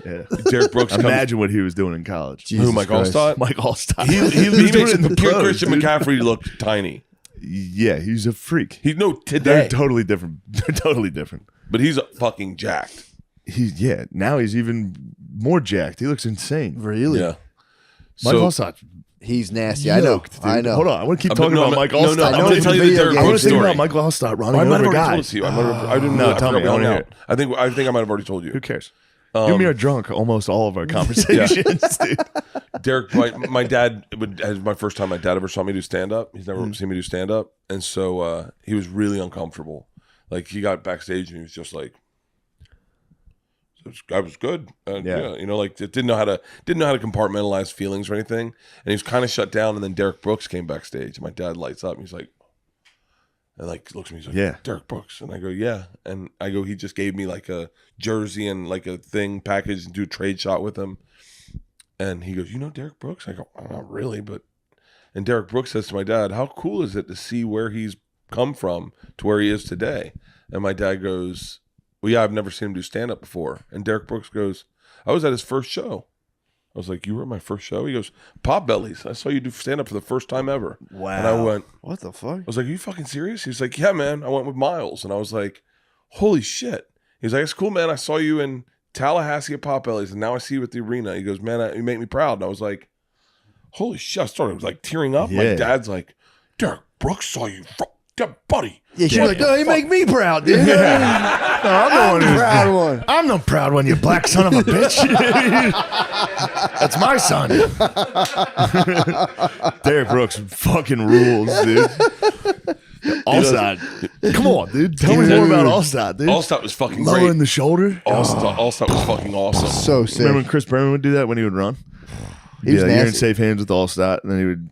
Yeah. Derek Brooks comes. Imagine what he was doing in college. Jesus Who, Mike Christ. Allstott? Mike Allstott. He was doing makes it in the pros, Christian dude. McCaffrey look tiny. Yeah, he's a freak. They're They're today, totally different. They're totally different. but he's fucking jacked. Now he's even more jacked. He looks insane. Really? Yeah. Mike So- Allstott. He's nasty. I know. Yoked, dude. I know. Hold on. I want to keep I'm- talking no, about I'm- Mike no, Allstott. no, I I'm know going to it's tell you a the video Derek game. I want Brooks to think story. about Mike Allstott running I might have over already told guys. it to you. I didn't. No, I tell me. forgot I wanna now. hear it. I think I might have already told you. Who cares? You and me are drunk almost all of our conversations, dude. Derek, my dad as my first time my dad ever saw me do stand up. He's never seen me do stand up, and so he was really uncomfortable. Like he got backstage and he was just like, "This guy was good." Yeah. You know, like it didn't know how to compartmentalize feelings or anything, and he was kind of shut down. And then Derek Brooks came backstage, and my dad lights up, and he's like, and like looks at me, he's like, Yeah. Derek Brooks, and I go, yeah, and I go, he just gave me like a jersey and like a thing package and do a trade shot with him. And he goes, you know Derek Brooks? I go, not really, but. And Derek Brooks says to my dad, how cool is it to see where he's come from to where he is today? And my dad goes, well, yeah, I've never seen him do stand-up before. And Derek Brooks goes, I was at his first show. I was like, you were at my first show? He goes, Potbellies. I saw you do stand-up for the first time ever. Wow. And I went, What the fuck? I was like, are you fucking serious? He's like, yeah, man. I went with Miles. And I was like, holy shit. He's like, it's cool, man. I saw you in Tallahassee at Potbellies, and now I see you at the arena. He goes, man, you make me proud. And I was like, holy shit. I started like tearing up. My Yeah. dad's like, Derek Brooks saw you. Buddy. Yeah, you're like, no, you make me proud, dude. No, I'm the one Proud one. I'm the proud one, you black son of a bitch. That's my son. Derek Brooks fucking rules, dude. Allstott. Come on, dude. Tell me more about Allstott, dude. Allstott was fucking Lowering great. the shoulder. Allstott was fucking awesome. So sick. Remember when Chris Berman would do that when he would run? He was Yeah, you're in nasty. safe hands with Allstott, and then he would.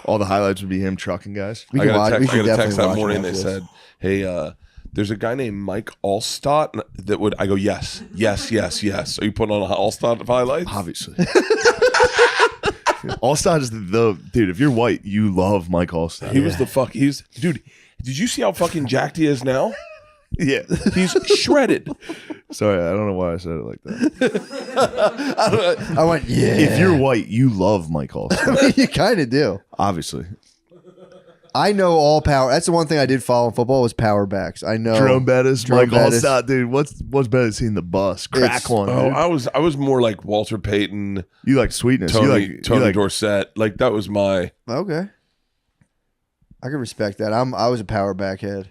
All the highlights would be him trucking guys. We I can got watch. a We text, should I got a definitely text that watch morning. him They after this. said, hey, there's a guy named Mike Allstott that would. I go, yes. Are you putting on a Allstott highlights? Obviously. Allstott is the dude. If you're white, you love Mike Allstott. He was the fuck. Dude. Did you see how fucking jacked he is now? Yeah. He's shredded. Sorry, I don't know why I said it like that. I went, yeah. If you're white, you love Mike Allstott. You kind of do. Obviously. I know all power. That's the one thing I did follow in football was power backs. I know. Jerome Bettis, Jerome Mike Bettis. Allstott, dude. What's Bettis seen the bus? Crack It's- one. Oh, Dude. I was more like Walter Payton, You like sweetness. Tony you like Dorsett. Like that was my. Okay. I can respect that. I was a power back head.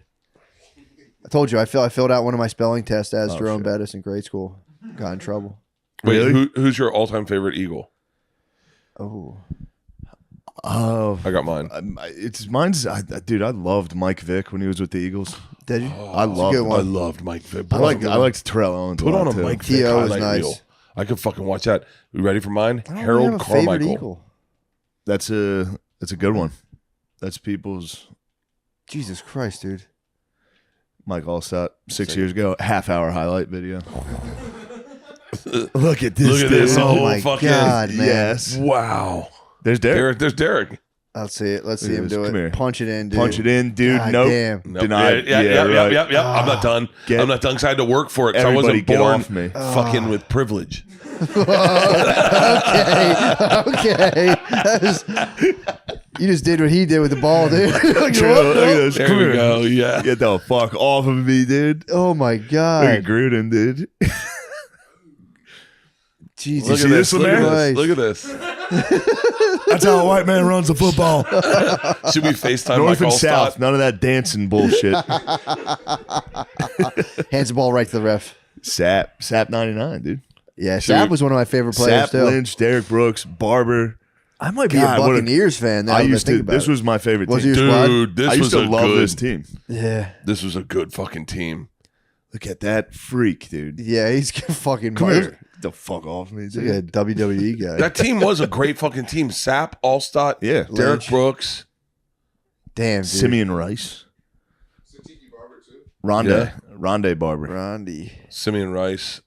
I told you I filled out one of my spelling tests as Jerome shit. Bettis in grade school. Got in trouble. Wait, Really? who's your all-time favorite Eagle? Oh. Oh, I got mine. mine's. Dude, I loved Mike Vick when he was with the Eagles. Did you? I It's a loved. good one. I loved Mike Vick. I liked Terrell Owens. Put on a lot, too. Mike Vick T.O. is highlight nice. reel. I could fucking watch that. You ready for mine? I don't really Harold have a favorite Carmichael. Eagle. That's a good one. That's people's Jesus Christ, dude. Mike Allstott 6 years ago. Half-hour highlight video. Look at this. Look at this. dude. Oh whole my fucking- God, man. Yes. Wow. There's Derek. There's Derek. Let's see it. Let's Look see at him this. do Come it. here. Punch it in, dude. Punch it in, dude. God Nope. damn. Nope. Denied. Yeah. Right. I'm not done. Get- I'm not done because I had to work for it. So I Everybody wasn't get born off me. fucking with privilege. Okay. That was- you just did what he did with the ball, dude. Like, True. what? Look at this. There Come we here. go. Yeah. Get the fuck off of me, dude. Oh my Look at God. Gruden, dude. Jesus. Look see at this this. one Look at there? this. Look at this. That's how a white man runs the football. Should we FaceTime North Mike and Allstott? South. None of that dancing bullshit. Hands the ball right to the ref. Sap 99, dude. Yeah, Sapp was one of my favorite players Sap, too. Lynch, Derek Brooks, Barber. I might be God, a what a- Buccaneers fan now. I that used think to. about This it. was my favorite Was team. your squad? Dude, this I used was to a love good. this team. Yeah. This was a good fucking team. Look at that freak, dude. Yeah, he's fucking. Come here. Get the fuck off me, He's dude. like a WWE guy. That team was a great fucking team. Sapp, Allstott, Yeah. Derek Lynch. Brooks. Damn, dude. Simeon Rice. Satiki Barber too. Rondé Barber. Rondi. Simeon Rice.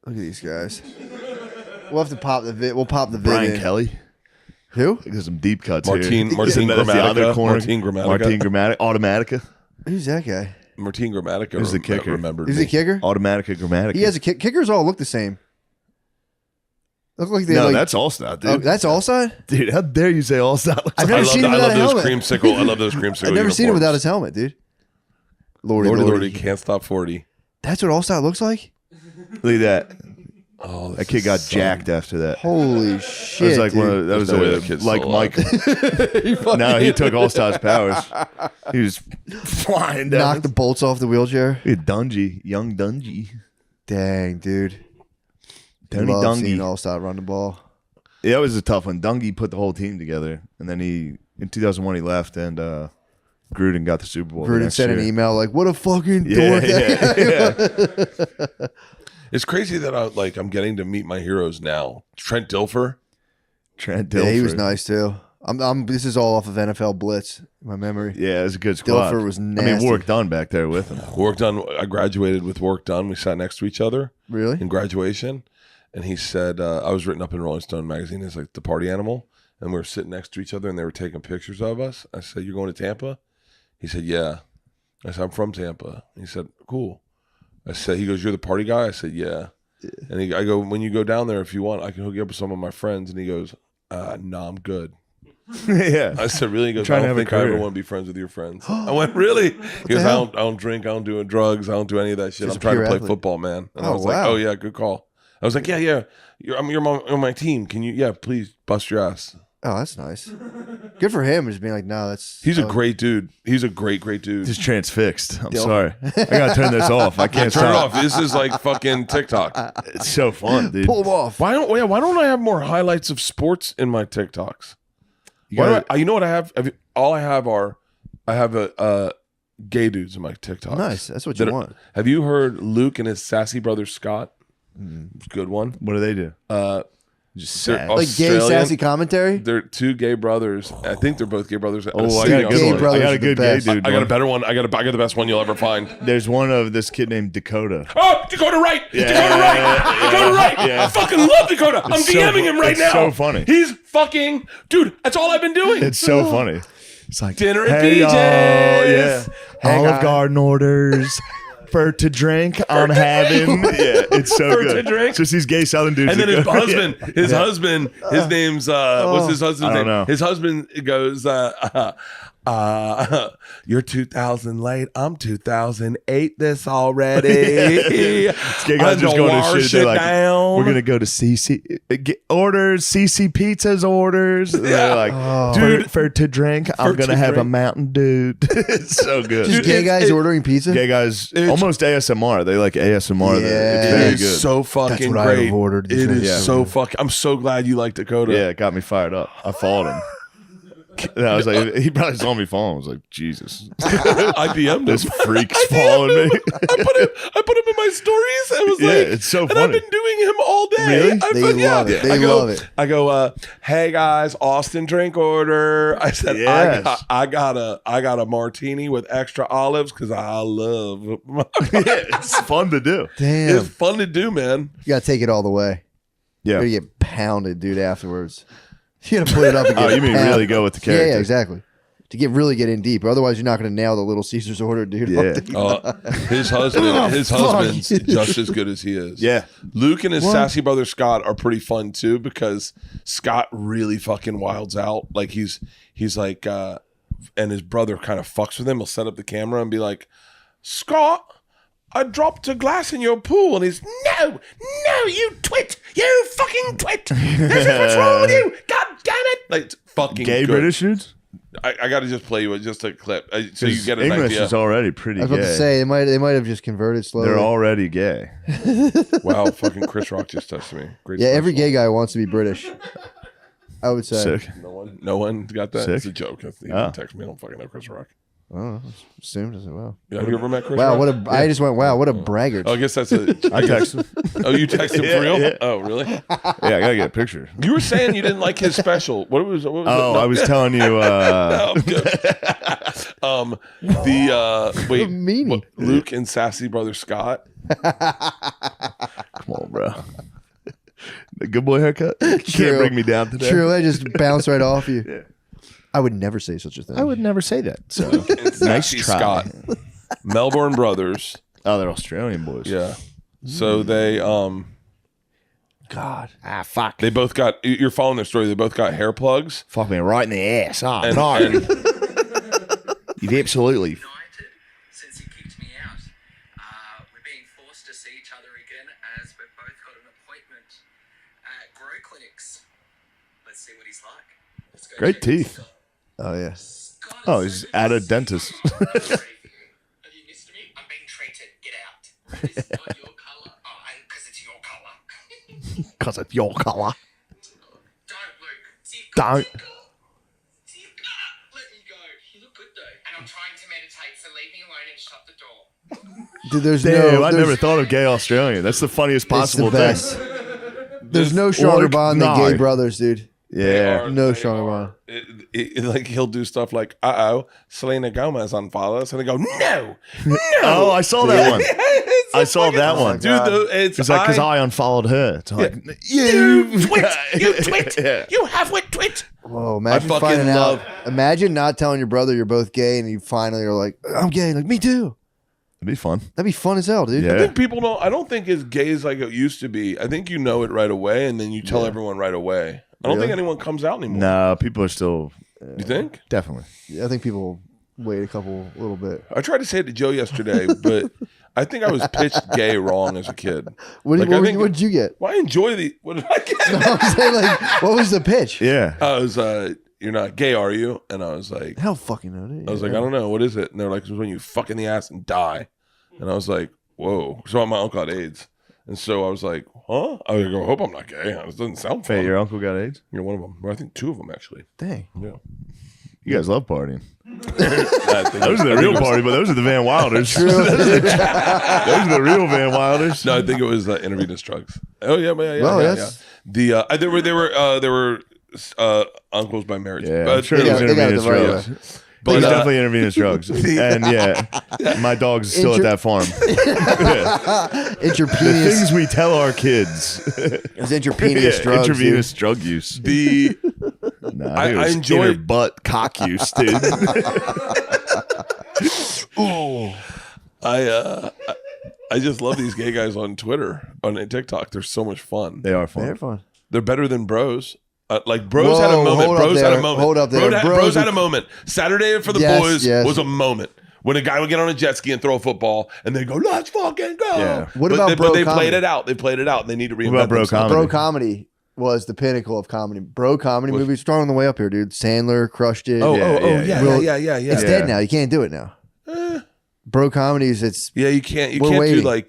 Look at these guys. We'll have to pop the vid. We'll pop the vid. Brian in. Kelly. Who? There's some deep cuts Martin here. Martin That's the other Gramatica. corner. Martin Gramatica. Martin Gramatica. Automatica. Who's that guy? Martin Gramatica. Who's the kicker? Remembered Is me. he a kicker? Automatica Gramatica. He has a kick. Kickers all look the same. Look like they No, like. that's Allstott, dude. Oh, that's all side. Dude, how dare you say Allstott? I've I never love, seen him I without love a those helmet. creamsicle. I love those creamsicle. I've never seen him uniforms. without his helmet, dude. Lordy, Lordy, can't stop 40. That's what all style looks like. Look at that. Oh, That kid got jacked after that. Holy That shit! was like dude. one of that was There's no way that kid's like still Mike. No, he took Allstott's powers. He was flying down. knocked the bolts off the wheelchair. Look at Dungy, young Dungy, Dang, dude. Tony Love seeing Dungy. all style run the ball. Yeah, that was a tough one. Dungy put the whole team together, and then in 2001 he left, and Gruden got the Super Bowl. the Gruden next sent an year. email like, "What a fucking Yeah, dork!" yeah. It's crazy that I'm getting to meet my heroes now. Trent Dilfer. Trent Yeah, he was Dilfer. nice too. This is all off of NFL Blitz. My memory. Yeah, it was a good squad. Dilfer was I nasty. mean, work done back there with him. Work done. I graduated with work done. We sat next to each other Really? in graduation. And he said, I was written up in Rolling Stone magazine as like the party animal. And we were sitting next to each other and they were taking pictures of us. I said, "You're going to Tampa?" He said, "Yeah." I said, "I'm from Tampa." He said, "Cool." I said, he goes, "You're the party guy?" I said, "Yeah." And I go, "When you go down there, if you want, I can hook you up with some of my friends." And he goes, "No, I'm good." Yeah. I said, "Really?" He goes, Trying "I to don't have a think I ever career. want to be friends with your friends." I went, "Really?" He goes, hell? I don't drink. I don't do drugs. I don't do any of that shit. Just I'm a trying to pure play athlete. football, man." And I Oh, was like, wow. "Oh, yeah, good call." I was like, "Yeah. You're on my team. Can you, please bust your ass." Oh, that's nice. Good for him. Just being like, no, that's. He's a great dude. He's a great dude. Just transfixed. I'm Dilfer. sorry. I gotta turn this off. I can't Turn it stop. off. This is like fucking TikTok. It's so fun, dude. Pull him off. Why don't I have more highlights of sports in my TikToks? You Why gotta- don't you know what I have? I have a gay dudes in my TikToks. Nice. That's what you That are- want. Have you heard Luke and his sassy brother Scott? Good one. What do they do? Just They're sad. Like gay Australian. sassy commentary. They're two gay brothers. I think they're both gay brothers. Oh, I got a Gay good one. brothers I got are a the good gay best. dude. I got a one. better one. I got the best one you'll ever find. There's one of this kid named Dakota. Oh, Dakota Wright! Yeah, Dakota Wright! yeah, Dakota Wright! yeah. I fucking love Dakota. I'm It's so- DMing him right it's now. so funny. He's fucking dude. That's all I've been doing. It's so funny. It's like Dinner at hey, BJ's. y'all, yeah. Hey, Olive guys. Garden orders. For to drink, I'm having. Yeah, it's so For good. to drink. It's just these gay Southern dudes. And then that his go- husband, his name's what's his husband's I don't name? know. His husband goes, "You're 2000 late. I'm 2008. This already." This gay guys just going to shit. They're like, down. we're gonna go to CC orders, CC Pizza's orders. They're like, Dude, for to drink, I'm to gonna have a drink. Mountain Dew. It's so good. Just gay guys ordering pizza. Gay guys, almost ASMR. They like ASMR. Yeah. It's It very is good. so fucking what I great. have ordered. It is Yeah. so fucking. I'm so glad you like Dakota. Yeah, it got me fired up. I followed him. And I was like, he probably saw me falling. I was like, Jesus, I DM'd this him. freak's I DM'd following him. me. I put him in my stories. I was Yeah, like, it's so and funny. I've been doing him all day. Really? They love it. They I go, love it. I go, hey guys, Austin drink order. I said, Yes. I got a martini with extra olives because I love. It's fun to do. Damn. It's fun to do, man. You gotta take it all the way. Yeah. You get pounded, dude. Afterwards, you gotta put it up. And Oh, get you mean pounded. really go with the Yeah, character? yeah, exactly. To really get in deep. Otherwise, you're not gonna nail the Little Caesars order, dude. Yeah. His husband's fuck. just as good as he is. Yeah. Luke and his What? sassy brother Scott are pretty fun too because Scott really fucking wilds out. Like he's like, and his brother kind of fucks with him. He'll set up the camera and be like, "Scott, I dropped a glass in your pool," and he's, no, you twit, you fucking twit. This is what's wrong with you. God damn it! Like it's fucking Gay good. British dudes? I got to just play you just a clip so you get an English idea. is already pretty I was about to gay. say they might have just converted slowly. They're already gay. Wow, fucking Chris Rock just touched me. Great. Yeah, every special. gay guy wants to be British. I would say. Sick. No one got that. Sick. It's a joke. He didn't text me. I don't fucking know Chris Rock. Oh, assumed. I said, wow. Yeah, have you ever met Chris Wow, Rock? I just went, wow, what a braggart. Oh, I guess that's a. I text him. Oh, you texted him for real? Yeah. Oh, really? Yeah, I gotta get a picture. You were saying you didn't like his special. What was it? I was telling you. No, I'm joking. Wait, Meanie. Luke and Sassy Brother Scott. Come on, bro. The good boy haircut. You True. can't bring me down today. True, I just bounced right off you. I would never say such a thing. I would never say that. So And nice Sassy try. Scott. Melbourne brothers. Oh, they're Australian boys. Yeah. So they God. Fuck. they both got. You're following their story. They both got hair plugs. Fuck me right in the ass. Oh, And, no. and You've absolutely. United since he kicked me out. We're being forced to see each other again as we've both got an appointment at Grow Clinics. Let's see what he's like. Let's go Great check his teeth. out. Oh, yeah. Scott, Oh, it's he's so good at to a see dentist. you. I'm ready for you. Have you missed me? I'm being treated. Get out. It's not your colour. Oh, because it's your colour. Because it's your color. Don't, Luke. See, Don't. See, let me go. You look good though. And I'm trying to meditate, so leave me alone and shut the door. Dude, there's Damn, no. I there's- never thought of gay Australian. That's the funniest It's the possible best. thing. There's no stronger Like, bond than no. gay brothers, dude. Yeah. No stronger bond. like he'll do stuff like, Selena Gomez unfollows, and they go, no. Oh, I saw that one. I saw that one. Dude, it's It's like, because I unfollowed her. It's like, you twit, Yeah. you half-wit twit. Whoa, imagine fucking finding love- out. Imagine not telling your brother you're both gay and you finally are like, I'm gay. Like, me too. It'd be fun. That'd be fun as hell, dude. Yeah. I think people don't. I don't think it's gay as like it used to be. I think you know it right away, and then you tell everyone right away. I don't Really? think anyone comes out anymore. No, people are still You think? definitely. I think people wait a little bit. I tried to say it to Joe yesterday, but I think I was pitched gay wrong as a kid. What Like, I think- did you get? Well, I enjoy the. What did I get? I'm saying, like, what was the pitch? Yeah. I was, you're not gay, are you? And I was like, Hell fucking no, dude. I was like, I don't know, what is it? And they're like, it's when you fuck in the ass and die. And I was like, whoa. So my uncle had AIDS, and so I was like, huh? I was like, I hope I'm not gay. It doesn't sound fun. Hey, your uncle got AIDS? You're one of them. Or I think two of them actually. Dang. Yeah. You guys love partying. I think Those are the real party, but those are the Van Wilders. those are the real Van Wilders. No, I think it was intravenous drugs. Oh yeah, yeah, Well, yeah. yes. The they were uncles by marriage. Yeah, I'm But sure it They was got it intravenous the right drugs. way. But it was But, definitely intravenous drugs. And yeah, my dog's still at that farm. The Intravenous. things we tell our kids. It's intravenous Yeah, drugs. intravenous drug use. the Nah, I it was enjoy- inner butt cock use, dude. I just love these gay guys on Twitter, on TikTok. They're so much fun. They are They're fun. fun. They're better than bros. Like bros had a Whoa, moment. hold up Bros had there. a moment. Hold up there. Bros Bros had are- a moment. Saturday for the Yes, boys yes. was a moment when a guy would get on a jet ski and throw a football, and they go, "Let's fucking go." Yeah. What But about they, bro but they comedy? played it out. They played it out. And they need to reinvent about bro themselves. comedy? Bro comedy was the pinnacle of comedy. Bro comedy movies strong on the way up here, dude. Sandler crushed it. Oh, Yeah, yeah, Well, yeah. It's Yeah. dead now. You can't do it now. Bro comedies. It's Yeah, you can't. You We're can't waiting. do like.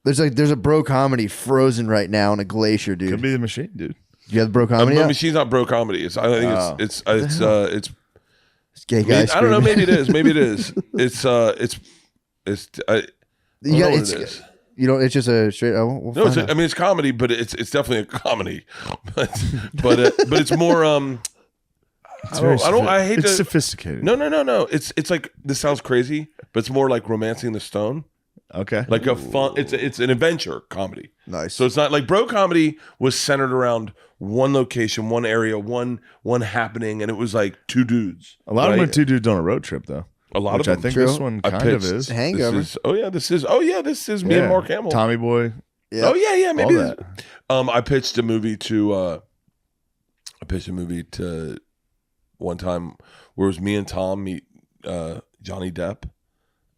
there's a bro comedy frozen right now in a glacier, dude. Could be the machine, dude. You have the bro comedy. I out? mean, she's not bro comedy. It's. I think Oh. it's It's gay I, mean, guys. I don't know. screaming. Maybe it is. Maybe it is. It's. I you don't got know what it's. it is. You know, it's just a straight. Oh, we'll No, it's. find out. I mean, it's comedy, but it's definitely a comedy. but it's more. I hate it's to. sophisticated. No. It's like this sounds crazy, but it's more like Romancing the Stone. Okay. Like a fun. It's an adventure comedy. Nice. So it's not like bro comedy was centered around one location, one area, one happening, and it was like two dudes. A lot of them right? are two dudes on a road trip, though. A lot which of I them. think True. this one I kind of pitched- is. Hangover. This is me and Mark Hamill. Tommy Boy. Yeah. Oh yeah, maybe All this- that. I pitched a movie to one time where it was me and Tom meet Johnny Depp,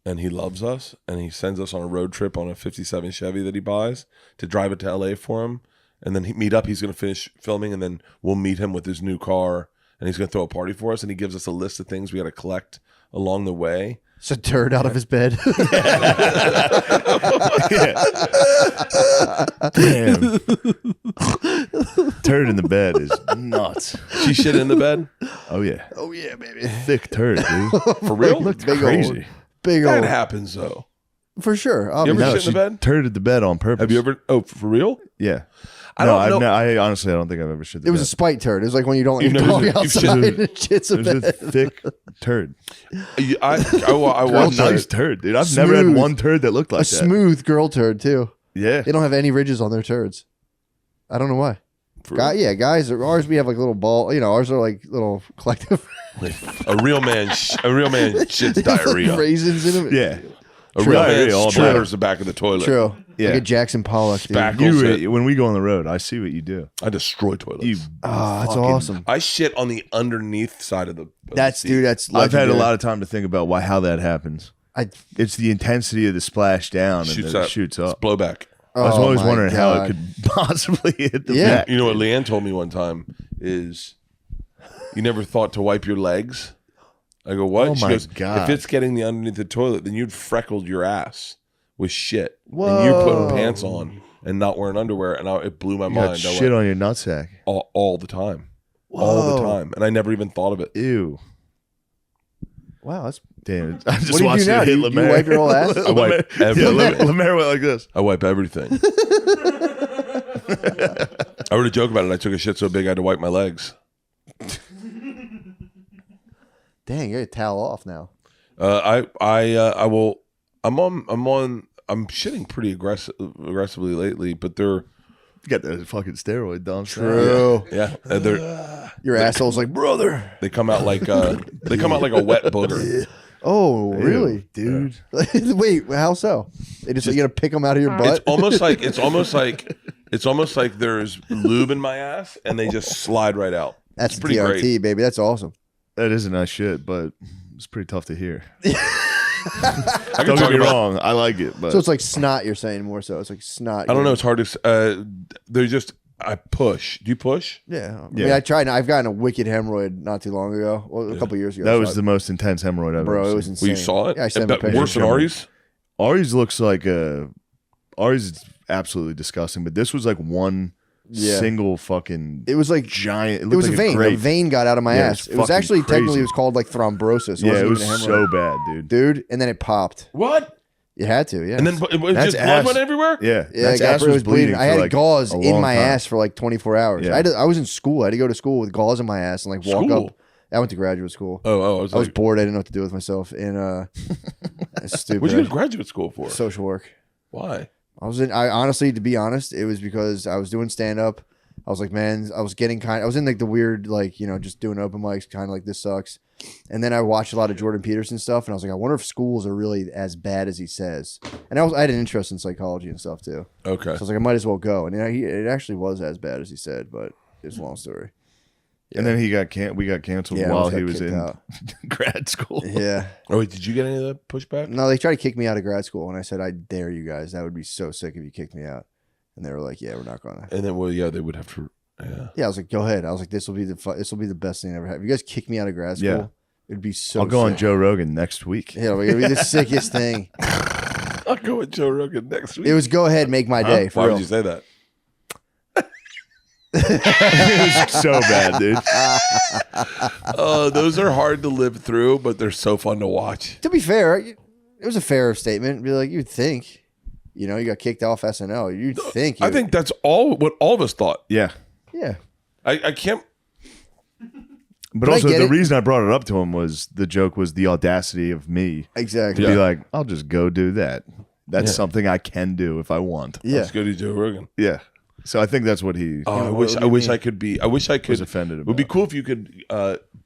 and he loves us, and he sends us on a road trip on a '57 Chevy that he buys to drive it to LA for him, and then meet up. He's going to finish filming, and then we'll meet him with his new car, and he's going to throw a party for us, and he gives us a list of things we got to collect along the way. It's a turd out of his bed. Damn. Turd in the bed is nuts. She shit in the bed? Oh yeah. Oh yeah, baby. Thick turd, dude. For real? Big Crazy. old, big That old. happens though. For sure. You ever Obviously. shit in the bed? Turded the bed on purpose. Have you ever? Oh, for real? Yeah. I don't know. I honestly, I don't think I've ever shit the It was a bed. spite turd. It was like when you don't let You've your never- dog you've outside shit- and shits a It was a bed. thick turd. I A watched nice it. turd, dude. I've never had Smooth. one turd that looked like A that. smooth girl turd too. Yeah. They don't have any ridges on their turds. I don't know why. For real? Guys. Ours we have like little ball. Ours are like little collective A real man shits diarrhea. raisins in them. Yeah. A real man Diarrhea all splatters the back of the toilet. True. Yeah. Like a Jackson Pollock. Dude. Spackle. You, when we go on the road, I see what you do. I destroy toilets. You. Oh, that's fucking- awesome. I shit on the underneath side of the. That's seat. dude. That's. I've had a legendary. lot of time to think about how that happens. It's the intensity of the splash down Shoots and then up. it shoots It's up. blowback. I was Oh always my wondering how God. it could possibly hit the Yeah. back. You know what Leanne told me one time is, you never thought to wipe your legs. I go, what? Oh She my goes, God. if it's getting the underneath the toilet, then you'd freckled your ass with shit, and you Whoa. putting pants on and not wearing underwear, and it blew my You got mind. I shit went, on your nutsack. all the time, all the Whoa. time, and I never even thought of it. Ew. Wow. That's. Damn it. I just What do you watched do now? it hit You Lemaire. wipe your whole ass? I wipe every- Lemaire went like this. I wipe everything. I wrote a joke about it. I took a shit so big I had to wipe my legs. Dang, you got to towel off now. I'm shitting pretty aggressively lately, but they're You got that fucking steroid dump. True. yeah, they're Your asshole's like, brother. they come out like a wet booger. Oh, really? Dude. Wait, how so? They just, you gonna pick them out of your butt? It's almost like there's lube in my ass and they just slide right out. That's It's pretty TRT, great. baby. That's awesome. That is a nice shit, but it's pretty tough to hear. I can Don't talk get me about. wrong. I like it, but So it's like snot. You're saying more so. It's like snot. I don't know. It's hard to. They're just. I push. Do you push? Yeah. I Yeah. mean, I tried. I've gotten a wicked hemorrhoid not too long ago. Well, a couple years ago. that so was I- the most intense hemorrhoid I've bro. ever It was seen. insane. Well, you saw it. Yeah, I sent him a picture. Worse than Ari's. Ari's looks like Ari's is absolutely disgusting, but this was like one Yeah. single fucking It was like giant. it was looked a like vein. grape. A vein got out of my Yeah, it ass. was It was fucking actually technically crazy. it was called like thrombosis. It Yeah, it wasn't was even a so hemorrhoid. bad, dude. dude. And then it popped. What? You had to, yeah. And then it That's just blood ass. went everywhere. Yeah, yeah, that's I got ass it was bleeding. I for had like gauze a in long my time. ass for like 24 hours. Yeah. I was in school. I had to go to school with gauze in my ass and like walk School? up. I went to graduate school. Oh, I was bored. I didn't know what to do with myself. And it's stupid. What'd you go to graduate school for? Social work. Why? I honestly, to be honest, it was because I was doing stand up. I was like, man, I was in like the weird, like, just doing open mics, kind of like this sucks. And then I watched a lot of Jordan Peterson stuff, and I was like, I wonder if schools are really as bad as he says. And I had an interest in psychology and stuff too. Okay. So I was like, I might as well go. And it actually was as bad as he said, but it's a long story. And then we got canceled Yeah, I while almost he got was kicked in out. grad school. Yeah. Oh wait, did you get any of that pushback? No, they tried to kick me out of grad school, and I said, I dare you guys. That would be so sick if you kicked me out. And they were like, yeah, we're not going to. And then, well, yeah, they would have to. Yeah. Yeah, I was like, go ahead. I was like, this will be the best thing I ever had. If you guys kick me out of grad school, Yeah. it'd be so I'll go on sick. Joe Rogan next week. Yeah, it'd be the sickest thing. I'll go with Joe Rogan next week. It was go ahead, make my day. For Why real. would you say that? It was so bad, dude. Those are hard to live through, but they're so fun to watch. To be fair, it was a fair statement. Be like, you'd think, you got kicked off SNL. You'd think. I think that's what all of us thought. Yeah. Yeah. I can't. But But I also, get the it. reason I brought it up to him was the joke was the audacity of me Exactly. to Yeah. be like, I'll just go do that. That's Yeah. something I can do if I want. Yeah. Let's go to Joe Rogan. Yeah. So I think that's what he Oh, what I do you wish mean? I could be. I wish I could. was offended It about. would be cool if you could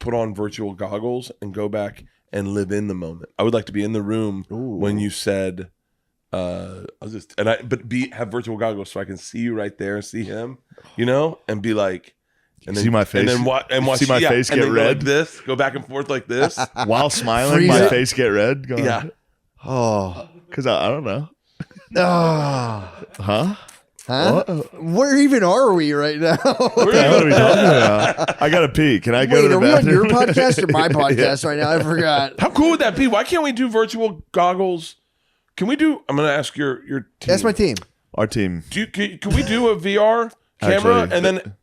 put on virtual goggles and go back and live in the moment. I would like to be in the room when you said, have virtual goggles so I can see you right there, see him, and be like, and then See my face? and then watch See my face and get then go red? like this, go back and forth like this. While smiling, Freeze my it. face get red. Going, Yeah. Oh. Because I don't know. Ah. Huh? Huh? Where even are we right now? What the hell are we talking about? I gotta pee. Can I go to Wait, the are we on bathroom? your podcast or my podcast right now? I forgot. How cool would that be? Why can't we do virtual goggles? Can we do? I'm going to ask your team. That's my team. Our team. Can we do a VR camera Actually, and then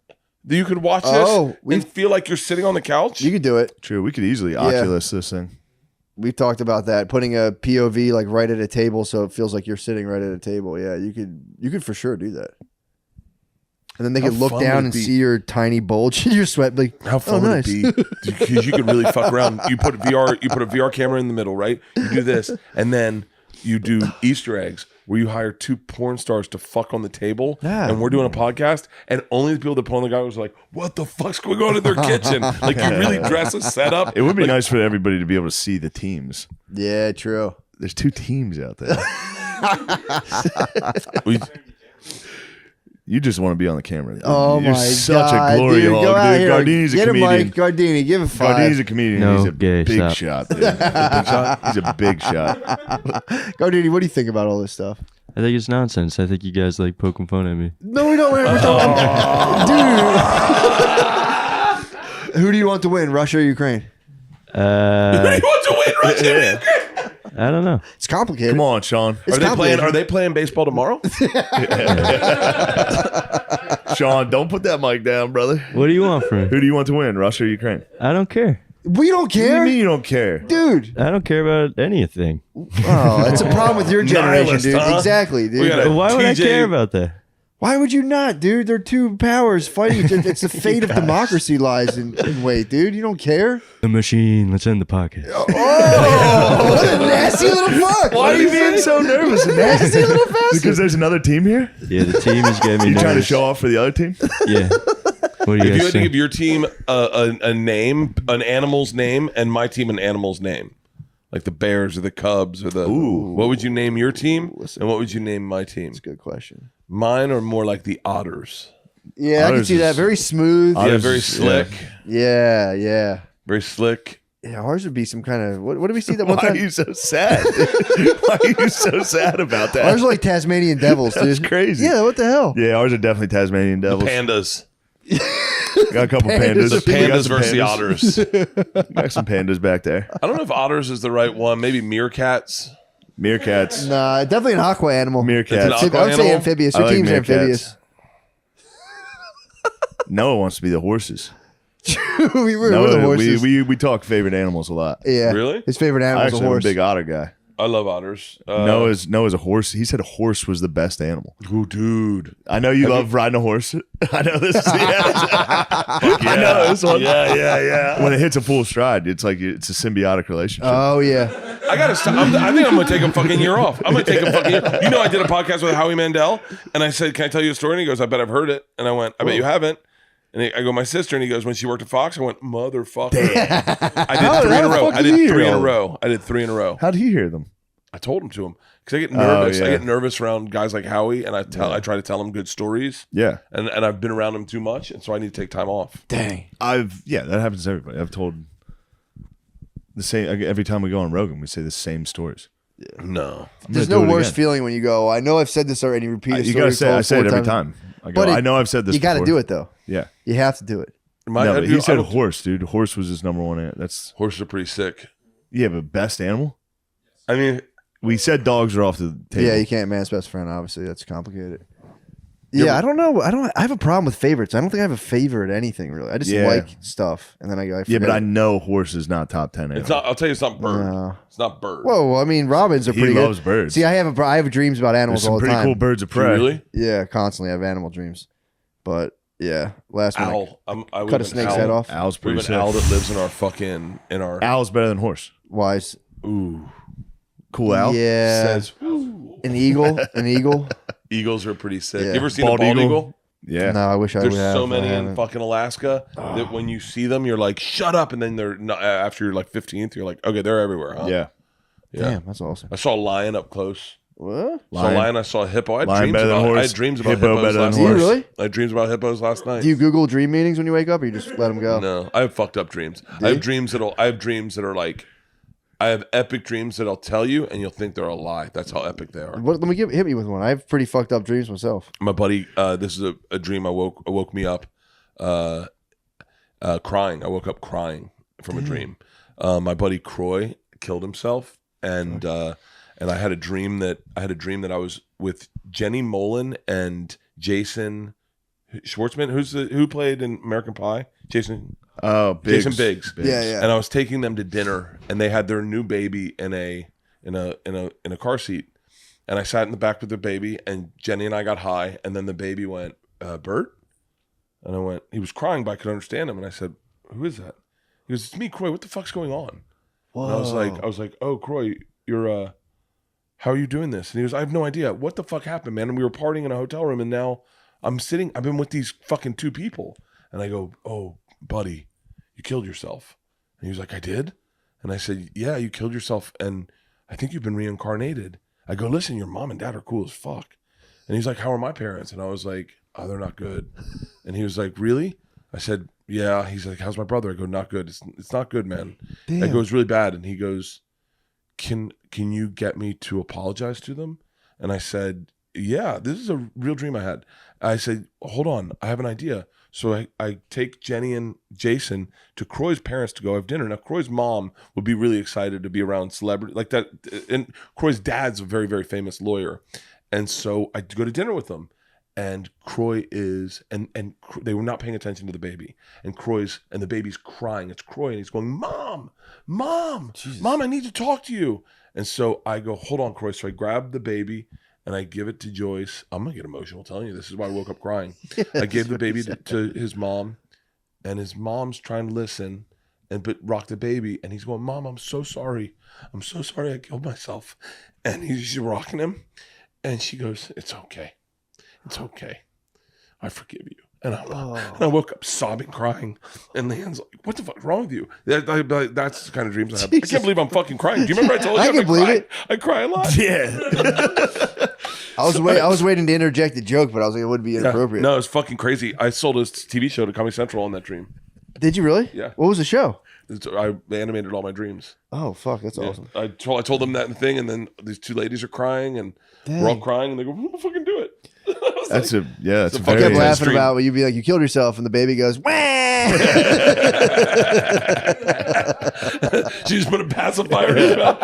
you could watch this and feel like you're sitting on the couch? You could do it. True. We could easily Oculus this thing. We've talked about that. Putting a POV like right at a table so it feels like you're sitting right at a table. Yeah, you could for sure do that. And then they How could look fun down would and it be? see your tiny bulge in your sweat. Like, How fun would it be? Because you could really fuck around. You put a VR camera in the middle, right? You do this, and then you do Easter eggs where you hire 2 porn stars to fuck on the table, and we're doing a podcast, and only the people that put on the goggles are like, "What the fuck's going on in their kitchen?" Like you really dress a setup. It would be nice for everybody to be able to see the teams. Yeah, true. There's 2 teams out there. You just want to be on the camera. Oh You're my such God, a glory dude. hog, Go out dude. here. Gardini's a Get comedian. him, Mike. Gardini, give a 5. Gardini's a comedian. No He's a gay big shot. shot, dude. He's a big shot. Gardini, what do you think about all this stuff? I think it's nonsense. I think you guys like poking fun at me. No, we don't. We're talking, dude. Who do you want to win, Russia or Ukraine? Who do you want to win, Russia? I don't know. It's complicated. Come on, Sean. Are they playing baseball tomorrow? Sean, don't put that mic down, brother. What do you want from me? Who do you want to win, Russia or Ukraine? I don't care. We don't What do you care, mean you don't care? dude. I don't care about anything. Oh, that's a problem with your generation, Nihilist, dude. huh? Exactly, We dude. got a Why would I TJ care about that? Why would you not, dude? They're 2 powers fighting each other. It's the fate of democracy lies in wait, dude. You don't care? The machine. Let's end the podcast. Oh, what a nasty little fuck. Why are you being so nervous? Nasty little bastard. Because there's another team here? Yeah, the team is getting me You trying to nervous. show off for the other team? Yeah. What do you If you guys had to think? give your team a name, an animal's name, and my team an animal's name, like the Bears or the Cubs or the, what would you name your team, and what would you name my team? That's a good question. Mine are more like the Otters. Yeah, I can Ours see that. is- Very smooth. Yeah, Otters very is- slick, Yeah, yeah. very slick. Yeah, ours would be some kind of what did we see that one Why time? are you so sad? Why are you so sad about that? Ours are like Tasmanian devils, dude. That's crazy. Yeah, what the hell? Yeah, ours are definitely Tasmanian devils. Pandas. Got a couple pandas. The We got pandas some versus the pandas. otters. Got some pandas back there. I don't know if otters is the right one. Maybe meerkats. Meerkats. Nah, definitely an aqua animal. Meerkats. It's an I would say animal? amphibious. I Your like team's meerkats. amphibious. Noah wants to be the horses. we're the Noah, horses. we talk favorite animals a lot. yeah. Really? His favorite animal I is a actually am a horse. big otter guy. I love otters. Noah's a horse. He said a horse was the best animal. Ooh, dude. I know you love riding a horse. I know this. I know this one. Yeah. When it hits a full stride, it's like it's a symbiotic relationship. Oh yeah. I gotta stop. I think I'm gonna take a fucking year off. I'm gonna take a fucking year. You know, I did a podcast with Howie Mandel, and I said, "Can I tell you a story?" And he goes, "I bet I've heard it." And I went, "I bet you haven't." And I go, "My sister," and he goes, "When she worked at Fox," I went, "Motherfucker!" I did 3 in a row. fuck did you hear all I did 3 in a row. How'd he hear them? I told him to him because I get nervous. yeah. I get nervous around guys like Howie, and I try to tell him good stories. Yeah, And I've been around him too much, and so I need to take time off. Dang. that happens to everybody. I've told the same every time we go on Rogan. We say the same stories. No. There's gonna no do it worse again. feeling when you go, I know I've said this already, repeat a You story. gotta say, I say it 4 every times. time. I go, But I know I've said this. You got to before. do it though. Yeah. You have to do it. My, No, but I he said don't- horse, dude. Horse was his number one. That's horses are pretty sick. yeah, but best animal. I mean, We said dogs are off the table. Yeah, you can't man's best friend. Obviously, that's complicated. Yeah, I don't know. I have a problem with favorites. I don't think I have a favorite anything really. I just Yeah. like stuff, and then I go. Yeah, but forget I it. know horse is not top 10 animal. it's not. I'll tell you, it's not bird. No. It's not bird. Whoa, I mean, robins are He pretty loves good. birds. See, I have dreams about There's animals some all the pretty time. cool birds of Do you prey. really? Yeah, constantly I have animal dreams. But yeah, last one Owl. I cut a snake's head off. Owl's We pretty have sick. an owl that lives in our fucking Owl's better than horse. Wise. Ooh. Cool owl. Yeah, Says an eagle. An eagle. eagles are pretty sick. Yeah. You ever seen Bald a bald eagle? eagle? Yeah. No, I wish I would There's have. so I many in haven't. fucking Alaska that when you see them, you're like, shut up. And then they're not, after you're like 15th, you're like, okay, they're everywhere, huh? Yeah. Yeah. Damn, that's awesome. I saw a lion up close. What? Saw a lion. I saw a hippo. I had Lion dreams better than about. I horse. had dreams about Hippo hippos better than last Do you night. really? I had dreams about hippos last night. Do you Google dream meanings when you wake up, or you just let them go? No, I have fucked up dreams. I have dreams that are like I have epic dreams that I'll tell you, and you'll think they're a lie. That's how epic they are. Let me hit me with one. I have pretty fucked up dreams myself. My buddy, this is a dream. Woke me up crying. I woke up crying from a dream. My buddy Croy killed himself, and I had a dream that I was with Jenny Molin and Jason Schwartzman, who played in American Pie. Jason Biggs. Yeah. And I was taking them to dinner, and they had their new baby in a car seat, and I sat in the back with the baby, and Jenny and I got high, and then the baby went, Bert, and I went. He was crying, but I could understand him, and I said, "Who is that?" He goes, "It's me, Croy. What the fuck's going on?" Whoa. And I was like, "Oh, Croy, you're how are you doing this?" And he goes, "I have no idea. What the fuck happened, man?" And we were partying in a hotel room, and now I've been with these fucking two people. And I go, "Oh, buddy, you killed yourself." And he was like, "I did?" And I said, "Yeah, you killed yourself, and I think you've been reincarnated." I go, "Listen, your mom and dad are cool as fuck." And he's like, "How are my parents?" And I was like, "Oh, they're not good." And he was like, "Really?" I said, "Yeah." He's like, "How's my brother?" I go, "Not good. It's not good, man." Damn. I go, "It's really bad." And he goes, Can you get me to apologize to them?" And I said, "Yeah, this is a real dream I had." I said, "Hold on, I have an idea." So I take Jenny and Jason to Croy's parents to go have dinner. Now, Croy's mom would be really excited to be around celebrity like that. And Croy's dad's a very, very famous lawyer. And so I go to dinner with them. And Croy is, and they were not paying attention to the baby. And the baby's crying. It's Croy, and he's going, Mom, I need to talk to you. And so I go, "Hold on, Croy." So I grab the baby and I give it to Joyce. I'm gonna get emotional telling you this is why I woke up crying. I gave the baby to his mom, and his mom's trying to listen but rock the baby, and he's going, "Mom, I'm so sorry. I'm so sorry I killed myself." And she's rocking him, and she goes, "It's okay. It's okay. I forgive you." And I woke up sobbing, crying, and Leanne's like, "What the fuck's wrong with you?" That's the kind of dreams I have. I can't believe I'm fucking crying. Do you remember I told you? I can believe it. I cry a lot. Yeah. I was waiting to interject a joke, but I was like, it would be inappropriate. No, it's fucking crazy. I sold a TV show to Comedy Central on that dream. Did you really? Yeah. What was the show? I animated all my dreams. Oh fuck, that's Yeah. awesome. I told them that thing, and then these two ladies are crying, and we're all crying, and they go, "We'll fucking do it." That's like, it's a a fucking I kept very laughing stream. about when you'd be like, "You killed yourself," and the baby goes, "Wah!" She just put a pacifier in his mouth.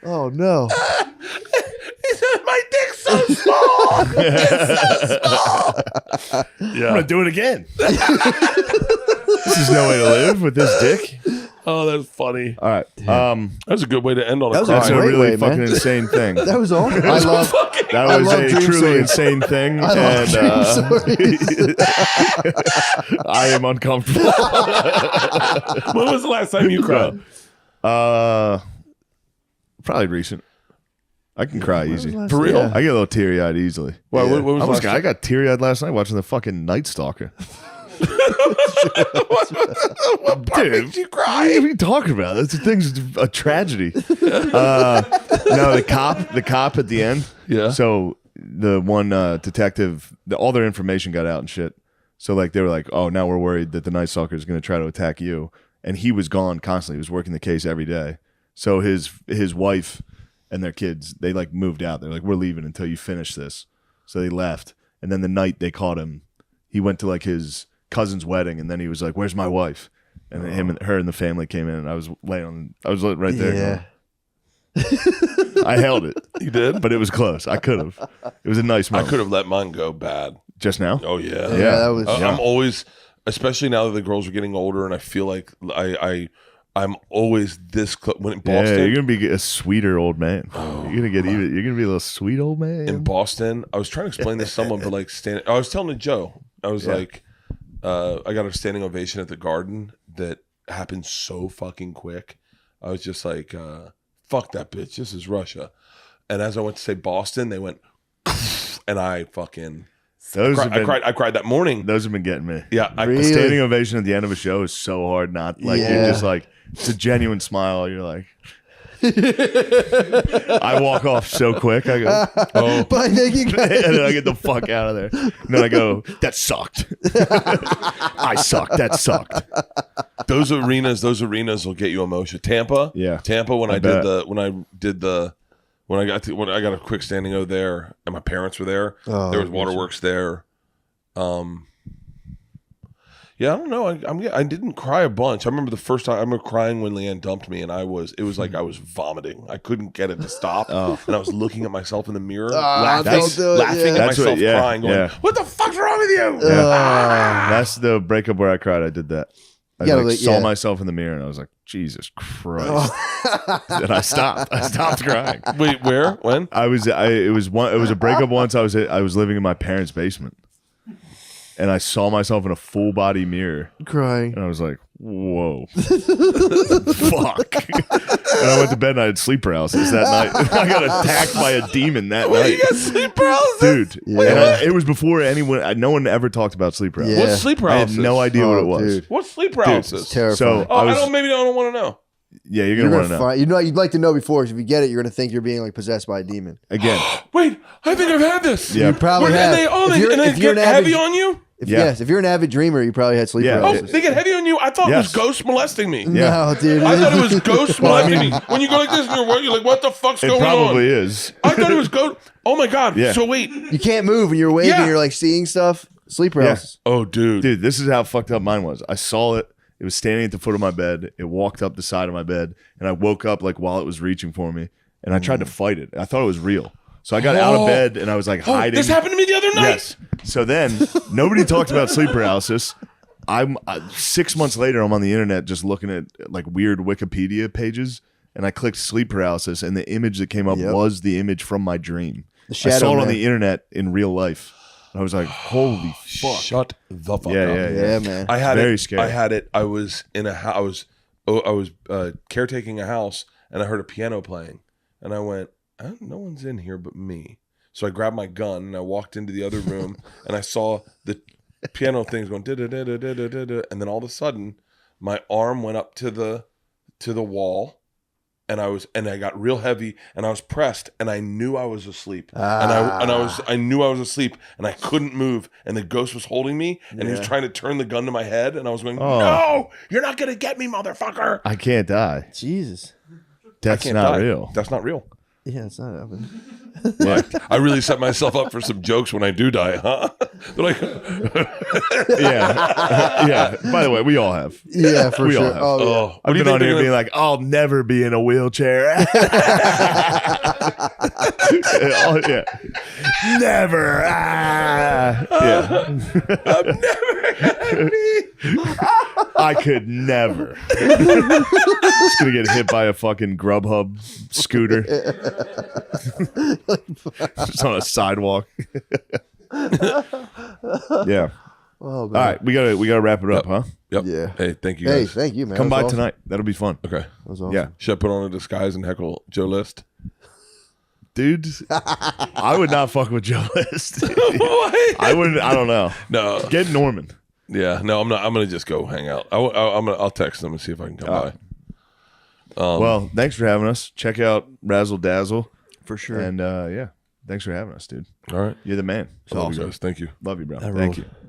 Oh no. He said, "My dick's so small." It's so small. I'm gonna do it again. This is no way to live with this dick. Oh, that's funny. All right. That's a good way to end on a That was cry. That's a Great really way, fucking man. insane thing. That was all. I love That I was love a dream truly stories. insane thing, I love and dream stories. I am uncomfortable. When was the last time you cried? Probably recent. I can cry easy. For real? Yeah. I get a little teary eyed easily. Well, what was I, the last I got teary eyed last night watching the fucking Night Stalker. What part makes you What cry? are you talking about? This thing's a tragedy. No, the cop at the end. Yeah. So the one detective, all their information got out and shit. So like they were like, "Oh, now we're worried that the Night Stalker is going to try to attack you." And he was gone constantly. He was working the case every day. So his wife and their kids, they like moved out. They're like, "We're leaving until you finish this." So they left. And then the night they caught him, he went to like his cousin's wedding, and then he was like, "Where's my wife?" And then her and the family came in, and I was right there. Yeah. Going, I held it. You did? But it was close. I could have. It was a nice I moment. could have let mine go bad. Just now? Oh, yeah. Yeah, that was. I'm always, especially now that the girls are getting older, and I feel like I'm always this when in Boston. Yeah, you're gonna be a sweeter old man. You're gonna get even. You're gonna be a little sweet old man. in Boston, I was trying to explain this to someone, but like I was telling to Joe, I was like, I got a standing ovation at the Garden that happened so fucking quick. I was just like, fuck that bitch. This is Russia. And as I went to say Boston, they went, and I fucking I cried that morning. Those have been getting me. Yeah, Really? A standing ovation at the end of a show is so hard. Not like you're Yeah. just like it's a genuine smile. You're like, I walk off so quick. I go, oh. Bye, thank you. And then I get the fuck out of there. And then I go, that sucked. I sucked. That sucked. Those arenas will get you emotion. Tampa. When I got a quick standing O there, and my parents were there. There was waterworks there. Yeah, I don't know. I didn't cry a bunch. I remember the first time I remember crying when Leanne dumped me, and it was like I was vomiting. I couldn't get it to stop, and I was looking at myself in the mirror, laughing at myself, crying, going, "What the fuck's wrong with you?" That's the breakup where I cried. I did that. I saw myself in the mirror, and I was like, "Jesus Christ!" And I stopped. I stopped crying. Wait, where? When? It was a breakup once. I was living in my parents' basement. And I saw myself in a full body mirror crying. And I was like, whoa. Fuck. And I went to bed and I had sleep paralysis that night. I got attacked by a demon that night. You got sleep paralysis? Dude. Yeah. It was before no one ever talked about sleep paralysis. What's sleep paralysis? I had no idea what it was. Dude. What's sleep paralysis? It's terrifying. So I don't want to know. Yeah, you're gonna want to know. You'd like to know before, because if you get it, you're gonna think you're being like possessed by a demon. Again. Wait, I think I've had this. Yeah, you probably have. And they get heavy on you? Yes, if you're an avid dreamer, you probably had sleep paralysis. Oh, they get heavy on you? I thought it was ghosts molesting me. No, dude. I thought it was ghosts molesting me. When you go like this in your work, you're like, what the fuck's going on? It probably is. I thought it was ghost. Oh my God. Yeah. So wait. You can't move and you're awake and you're like seeing stuff. Sleep paralysis. Yeah. Oh, dude. Dude, this is how fucked up mine was. I saw it. It was standing at the foot of my bed. It walked up the side of my bed, and I woke up like while it was reaching for me, and I tried to fight it. I thought it was real. So I got out of bed, and I was like hiding. This happened to me the other night. Yes. So then, nobody talked about sleep paralysis. I'm 6 months later, I'm on the internet just looking at like weird Wikipedia pages, and I clicked sleep paralysis, and the image that came up was the image from my dream. I saw it on the internet in real life. I was like, holy fuck. Shut the fuck up. Yeah, man. I had Very it. scary. I had it. I was in a house. I was caretaking a house, and I heard a piano playing, and I went, no one's in here but me. So I grabbed my gun and I walked into the other room, and I saw the piano things going da da da da da da da, and then all of a sudden, my arm went up to the wall. And I got real heavy, and I was pressed, and I knew I was asleep, I knew I was asleep, and I couldn't move, and the ghost was holding me, and he was trying to turn the gun to my head, and I was going, "No, you're not gonna get me, motherfucker! I can't die. Jesus, that's not real. That's not real. Yeah, it's not happening. I really set myself up for some jokes when I do die, huh? They're like, yeah. By the way, we all have. Yeah, for we sure. All have. Oh, yeah. I've been on here being like, I'll never be in a wheelchair. Oh, yeah. Never. Yeah. I'm never gonna be. I could never. Just gonna get hit by a fucking Grubhub scooter. Just on a sidewalk. Yeah. Oh, man. All right, we gotta wrap it up, huh? Yep. Yeah. Hey, thank you Hey, guys. thank you, man. Come That was by awesome. tonight. That'll be fun. Okay. That was awesome. Yeah, Should I put on a disguise and heckle Joe List? dude. I would not fuck with Joe List. What? I wouldn't. I don't know. No. Get Norman. Yeah. No, I'm not. I'm gonna just go hang out. I'll text them and see if I can come by. Well, thanks for having us. Check out Razzle Dazzle For sure. and yeah, thanks for having us, dude. All right. You're the man. Love you guys. Thank you. Love you, bro. That Thank rules. you.